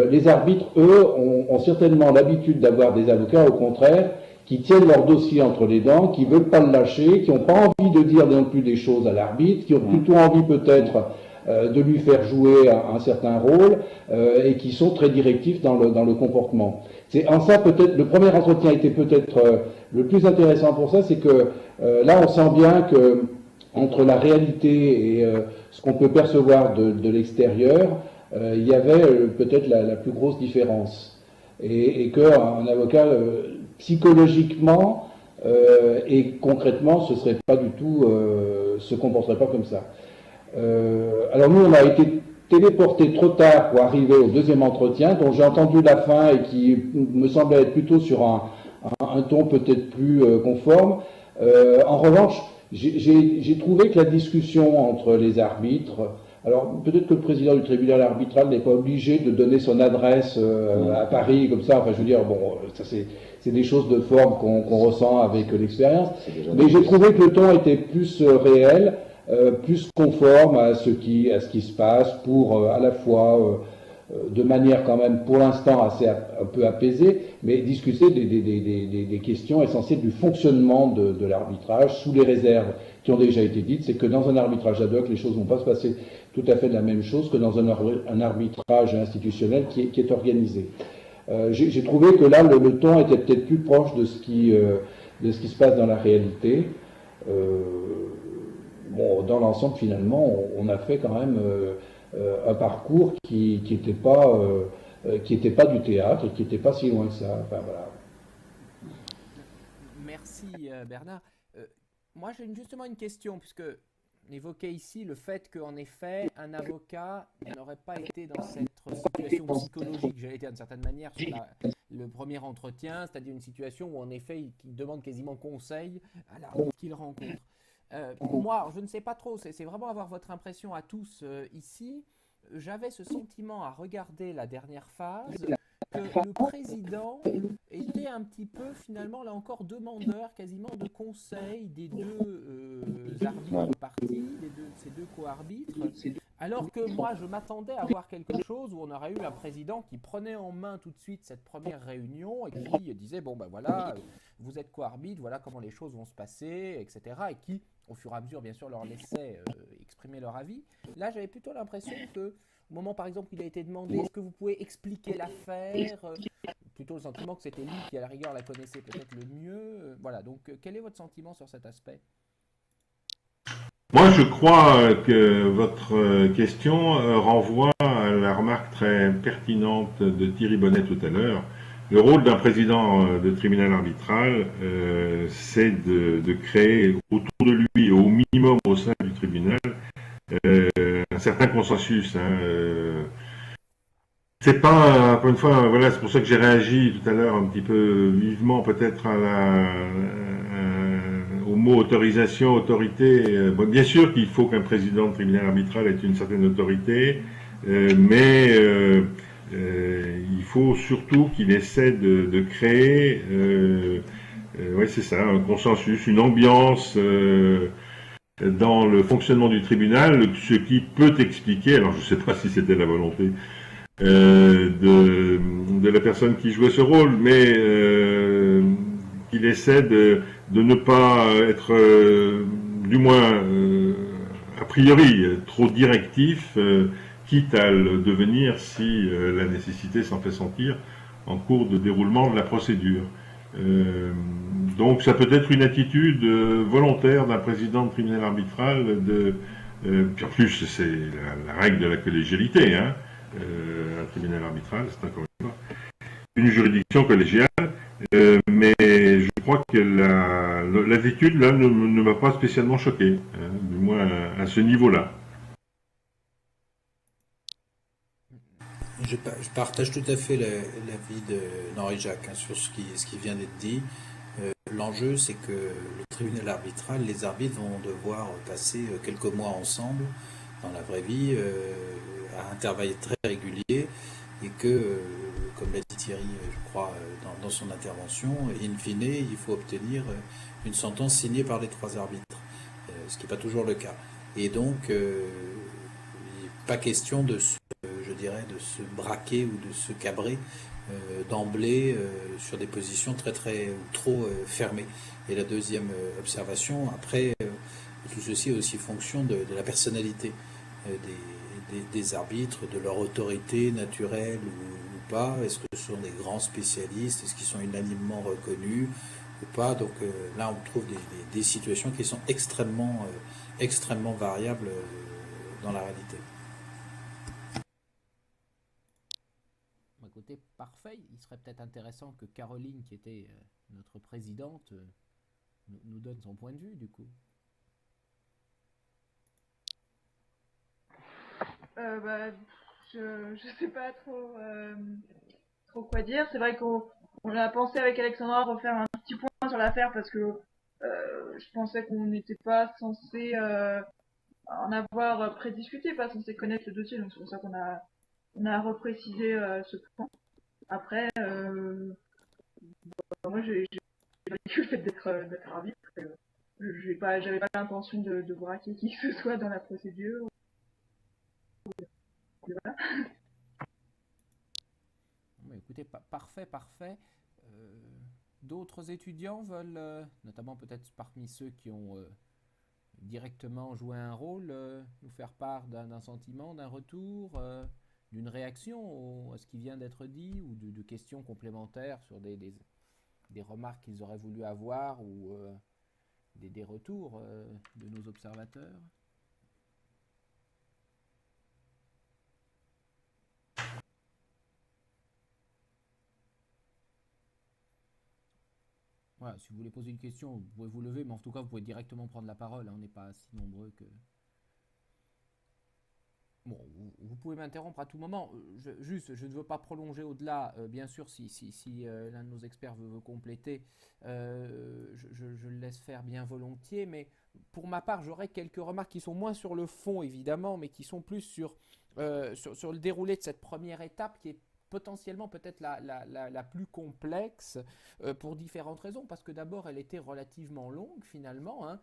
les arbitres, eux, ont certainement l'habitude d'avoir des avocats, au contraire, qui tiennent leur dossier entre les dents, qui veulent pas le lâcher, qui n'ont pas envie de dire non plus des choses à l'arbitre, qui ont plutôt envie peut-être de lui faire jouer un certain rôle, et qui sont très directifs dans le comportement. C'est en ça peut-être, le premier entretien était peut-être le plus intéressant pour ça, c'est que là on sent bien que entre la réalité et ce qu'on peut percevoir de l'extérieur, il y avait peut-être la plus grosse différence. Et qu'un avocat, psychologiquement et concrètement, ce serait pas du tout, se comporterait pas comme ça. Alors nous, on a été téléportés trop tard pour arriver au deuxième entretien, dont j'ai entendu la fin et qui me semblait être plutôt sur un ton peut-être plus conforme. En revanche, j'ai trouvé que la discussion entre les arbitres, alors peut-être que le président du tribunal arbitral n'est pas obligé de donner son adresse à Paris comme ça, enfin je veux dire, bon, ça c'est des choses de forme qu'on ressent avec l'expérience, mais j'ai trouvé que le ton était plus réel, plus conforme à ce qui se passe, pour à la fois de manière quand même pour l'instant assez un peu apaisée, mais discuter des questions essentielles du fonctionnement de l'arbitrage, sous les réserves qui ont déjà été dites. C'est que dans un arbitrage ad hoc, les choses ne vont pas se passer tout à fait de la même chose que dans un arbitrage institutionnel qui est organisé. J'ai trouvé que là, le ton était peut-être plus proche de ce qui se passe dans la réalité. Bon, dans l'ensemble, finalement, on a fait quand même un parcours qui n'était pas du théâtre et qui n'était pas si loin que ça. Enfin, voilà. Merci Bernard. Moi, j'ai justement une question, puisque on évoquait ici le fait qu'en effet, un avocat n'aurait pas été dans cette situation psychologique, j'allais dire d'une certaine manière, sur le premier entretien, c'est-à-dire une situation où en effet, il demande quasiment conseil à l'arbitre qu'il rencontre. Moi, je ne sais pas trop, c'est vraiment avoir votre impression à tous ici. J'avais ce sentiment à regarder la dernière phase, que le président était un petit peu, finalement, là encore, demandeur quasiment de conseils des deux arbitres partis, ces deux co-arbitres, alors que moi, je m'attendais à voir quelque chose où on aurait eu un président qui prenait en main tout de suite cette première réunion et qui disait, bon ben voilà, vous êtes co-arbitre, voilà comment les choses vont se passer, etc. Et qui, au fur et à mesure, bien sûr, leur laissait exprimer leur avis. Là, j'avais plutôt l'impression que, au moment, par exemple, il a été demandé, est-ce que vous pouvez expliquer l'affaire, plutôt le sentiment que c'était lui qui, à la rigueur, la connaissait peut-être le mieux. Voilà, donc quel est votre sentiment sur cet aspect ? Moi, je crois que votre question renvoie à la remarque très pertinente de Thierry Bonnet tout à l'heure. Le rôle d'un président de tribunal arbitral, c'est de créer autour de lui, au minimum au sein du tribunal, un certain consensus. C'est pas, encore une fois, voilà, c'est pour ça que j'ai réagi tout à l'heure un petit peu vivement, peut-être au mot autorisation, autorité. Bon, bien sûr qu'il faut qu'un président de tribunal arbitral ait une certaine autorité, mais il faut surtout qu'il essaie de créer, ouais, c'est ça, un consensus, une ambiance dans le fonctionnement du tribunal, ce qui peut expliquer, alors je ne sais pas si c'était la volonté de la personne qui jouait ce rôle, mais qu'il essaie de ne pas être, du moins a priori, trop directif, quitte à le devenir si la nécessité s'en fait sentir en cours de déroulement de la procédure. Donc ça peut être une attitude volontaire d'un président de tribunal arbitral, puis en plus c'est la règle de la collégialité, hein. Un tribunal arbitral, c'est encore une juridiction collégiale, mais je crois que l'attitude là ne m'a pas spécialement choqué, hein, du moins à ce niveau-là. Je partage tout à fait l'avis d'Henri Jacques, hein, sur ce qui vient d'être dit. L'enjeu, c'est que le tribunal arbitral, les arbitres vont devoir passer quelques mois ensemble dans la vraie vie, à intervalles très réguliers, et que, comme l'a dit Thierry, je crois, dans son intervention, in fine, il faut obtenir une sentence signée par les 3 arbitres, ce qui n'est pas toujours le cas. Et donc, il n'est pas question de se braquer ou de se cabrer d'emblée sur des positions très ou trop fermées. Et la deuxième observation, après, tout ceci est aussi fonction de la personnalité des arbitres, de leur autorité naturelle ou pas. Est-ce que ce sont des grands spécialistes? Est-ce qu'ils sont unanimement reconnus ou pas? Donc là, on trouve des situations qui sont extrêmement variables dans la réalité. Écoutez, parfait. Il serait peut-être intéressant que Caroline, qui était notre présidente, nous donne son point de vue, du coup. Je sais pas trop quoi dire. C'est vrai qu'on a pensé avec Alexandra refaire un petit point sur l'affaire parce que je pensais qu'on n'était pas censé en avoir prédiscuté, pas censé connaître le dossier, donc c'est pour ça qu'on a reprécisé ce point. Après, moi j'ai vécu le fait d'être arbitre. J'avais pas l'intention de braquer qui que ce soit dans la procédure. Voilà. Écoutez, parfait. D'autres étudiants veulent, notamment peut-être parmi ceux qui ont directement joué un rôle, nous faire part d'un sentiment, d'un retour, d'une réaction à ce qui vient d'être dit, ou de questions complémentaires sur des remarques qu'ils auraient voulu avoir, ou des retours de nos observateurs. Voilà, si vous voulez poser une question, vous pouvez vous lever, mais en tout cas, vous pouvez directement prendre la parole, hein, on n'est pas si nombreux que... Bon, vous pouvez m'interrompre à tout moment. Je ne veux pas prolonger au-delà. Bien sûr, si l'un de nos experts veut compléter, je le laisse faire bien volontiers. Mais pour ma part, j'aurais quelques remarques qui sont moins sur le fond, évidemment, mais qui sont plus sur le déroulé de cette première étape qui est potentiellement peut-être la plus complexe pour différentes raisons. Parce que d'abord, elle était relativement longue finalement, hein.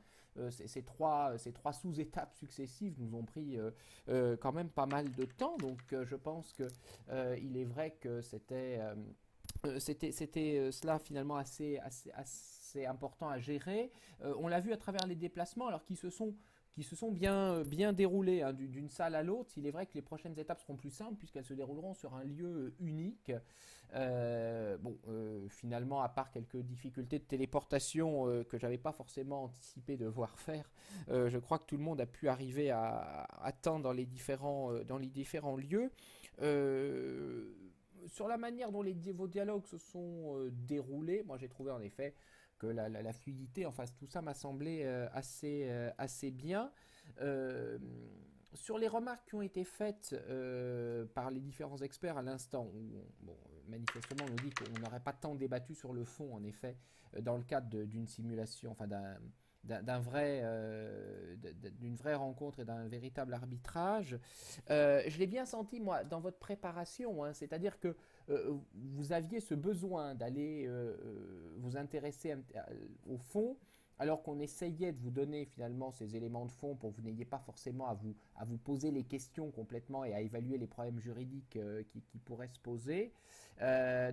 Ces trois sous-étapes successives nous ont pris quand même pas mal de temps, donc je pense que il est vrai que c'était cela finalement assez important à gérer. On l'a vu à travers les déplacements, alors qui se sont bien déroulés, hein, d'une salle à l'autre. Il est vrai que les prochaines étapes seront plus simples puisqu'elles se dérouleront sur un lieu unique. Finalement, à part quelques difficultés de téléportation que j'avais pas forcément anticipé de voir faire, je crois que tout le monde a pu arriver à atteindre dans les différents lieux. Sur la manière dont vos dialogues se sont déroulés, moi j'ai trouvé en effet que la fluidité, enfin tout ça m'a semblé assez bien. Sur les remarques qui ont été faites par les différents experts à l'instant, où manifestement on nous dit qu'on n'aurait pas tant débattu sur le fond, en effet, dans le cadre d'une simulation, enfin d'une vraie rencontre et d'un véritable arbitrage. Je l'ai bien senti, moi, dans votre préparation, hein, c'est-à-dire que vous aviez ce besoin d'aller vous intéresser au fond, alors qu'on essayait de vous donner finalement ces éléments de fond pour que vous n'ayez pas forcément à vous poser les questions complètement et à évaluer les problèmes juridiques qui pourraient se poser.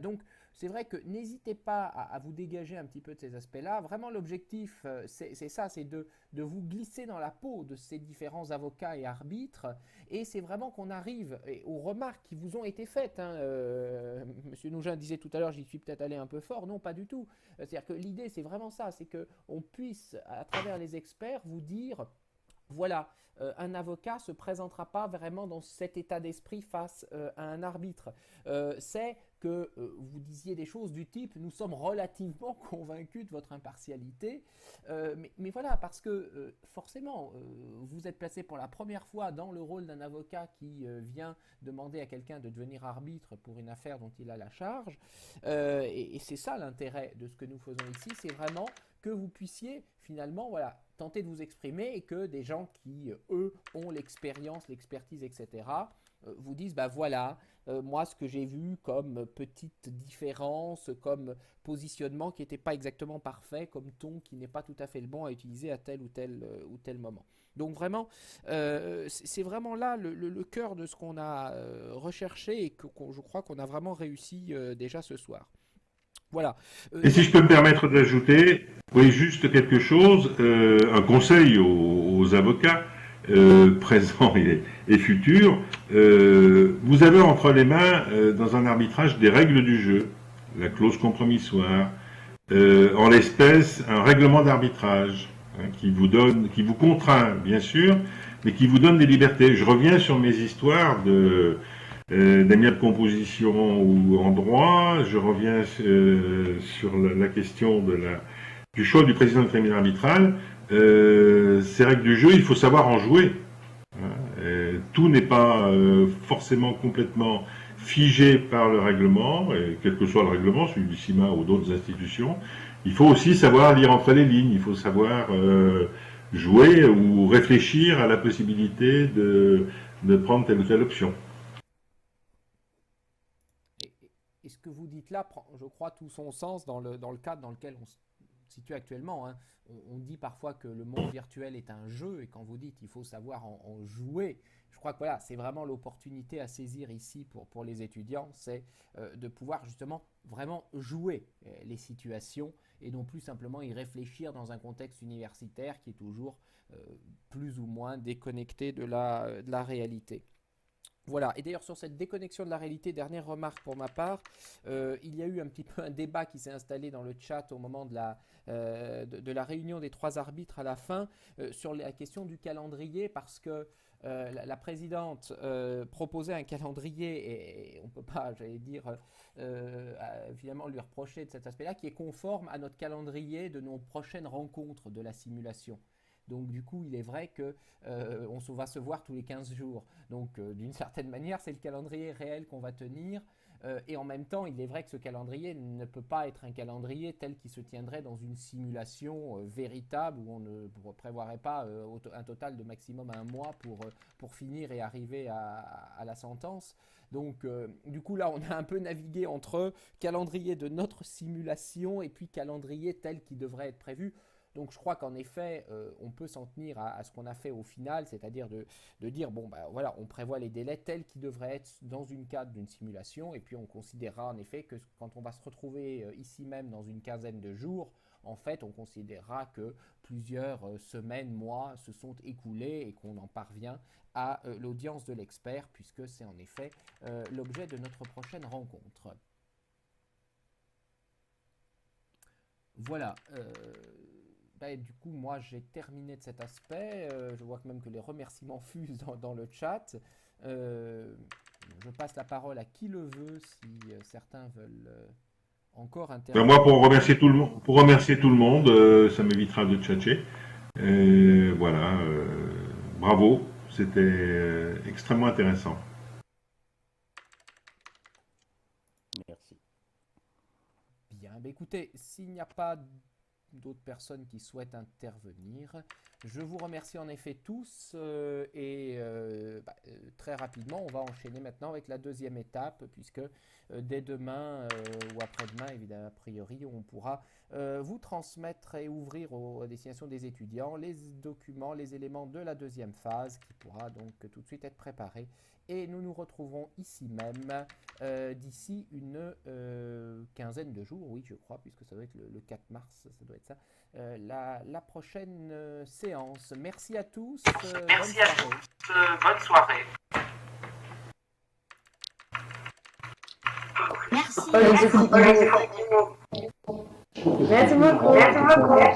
Donc c'est vrai que n'hésitez pas à vous dégager un petit peu de ces aspects-là. Vraiment l'objectif, c'est ça, c'est de vous glisser dans la peau de ces différents avocats et arbitres. Et c'est vraiment qu'on arrive aux remarques qui vous ont été faites. Monsieur Nougin disait tout à l'heure, j'y suis peut-être allé un peu fort. Non, pas du tout. C'est-à-dire que l'idée, c'est vraiment ça, c'est qu'on puisse, à travers les experts, vous dire... Voilà, un avocat ne se présentera pas vraiment dans cet état d'esprit face à un arbitre. C'est que vous disiez des choses du type « nous sommes relativement convaincus de votre impartialité ». Mais voilà, parce que forcément, vous êtes placé pour la première fois dans le rôle d'un avocat qui vient demander à quelqu'un de devenir arbitre pour une affaire dont il a la charge. Et c'est ça l'intérêt de ce que nous faisons ici, c'est vraiment que vous puissiez finalement tenter de vous exprimer et que des gens qui, eux, ont l'expérience, l'expertise, etc., vous disent, voilà, moi, ce que j'ai vu comme petite différence, comme positionnement qui n'était pas exactement parfait, comme ton qui n'est pas tout à fait le bon à utiliser à tel ou tel moment. Donc vraiment, c'est vraiment là le cœur de ce qu'on a recherché et que je crois qu'on a vraiment réussi déjà ce soir. Voilà. Et si je peux me permettre d'ajouter, oui, juste quelque chose, un conseil aux avocats présents et futurs. Vous avez entre les mains, dans un arbitrage, des règles du jeu, la clause compromissoire, en l'espèce, un règlement d'arbitrage qui vous contraint, bien sûr, mais qui vous donne des libertés. Je reviens sur mes histoires d'amiable composition ou en droit, je reviens sur la question du choix du président du tribunal arbitral. Ces règles du jeu, il faut savoir en jouer. Tout n'est pas forcément complètement figé par le règlement, et quel que soit le règlement, celui du CIMA ou d'autres institutions. Il faut aussi savoir lire entre les lignes, il faut savoir jouer ou réfléchir à la possibilité de prendre telle ou telle option. Et ce que vous dites là prend, je crois, tout son sens dans le cadre dans lequel on se situe actuellement. On dit parfois que le monde virtuel est un jeu, et quand vous dites qu'il faut savoir en jouer, je crois que voilà, c'est vraiment l'opportunité à saisir ici pour les étudiants, c'est de pouvoir justement vraiment jouer les situations et non plus simplement y réfléchir dans un contexte universitaire qui est toujours plus ou moins déconnecté de la réalité. Voilà, et d'ailleurs sur cette déconnexion de la réalité, dernière remarque pour ma part, il y a eu un petit peu un débat qui s'est installé dans le chat au moment de la réunion des trois arbitres à la fin sur la question du calendrier, parce que la présidente proposait un calendrier, et on ne peut pas, j'allais dire, finalement lui reprocher de cet aspect-là, qui est conforme à notre calendrier de nos prochaines rencontres de la simulation. Donc du coup, il est vrai qu'on va se voir tous les 15 jours. Donc d'une certaine manière, c'est le calendrier réel qu'on va tenir. Et en même temps, il est vrai que ce calendrier ne peut pas être un calendrier tel qu'il se tiendrait dans une simulation véritable où on ne prévoirait pas un total de maximum 1 mois pour finir et arriver à la sentence. Donc du coup là on a un peu navigué entre calendrier de notre simulation et puis calendrier tel qu'il devrait être prévu. Donc je crois qu'en effet, on peut s'en tenir à ce qu'on a fait au final, c'est-à-dire de dire, voilà, on prévoit les délais tels qu'ils devraient être dans une cadre d'une simulation, et puis on considérera en effet que quand on va se retrouver ici même dans une quinzaine de jours, en fait, on considérera que plusieurs semaines, mois se sont écoulés et qu'on en parvient à l'audience de l'expert, puisque c'est en effet l'objet de notre prochaine rencontre. Voilà. Du coup, moi, j'ai terminé de cet aspect. Je vois même que les remerciements fusent dans le chat. Je passe la parole à qui le veut, si certains veulent encore intervenir. Moi, pour remercier tout le monde, ça m'évitera de tchatcher. Voilà, bravo, c'était extrêmement intéressant. Merci. Bien, écoutez, s'il n'y a pas d'autres personnes qui souhaitent intervenir, Je vous remercie en effet tous et très rapidement, on va enchaîner maintenant avec la deuxième étape puisque dès demain ou après-demain, évidemment, a priori, on pourra vous transmettre et ouvrir à destination des étudiants les documents, les éléments de la deuxième phase qui pourra donc tout de suite être préparé. Et nous nous retrouverons ici même d'ici une quinzaine de jours, oui je crois, puisque ça doit être le 4 mars, ça doit être ça, la prochaine séance. Merci à tous. Merci à tous. Bonne soirée. Merci. Merci beaucoup.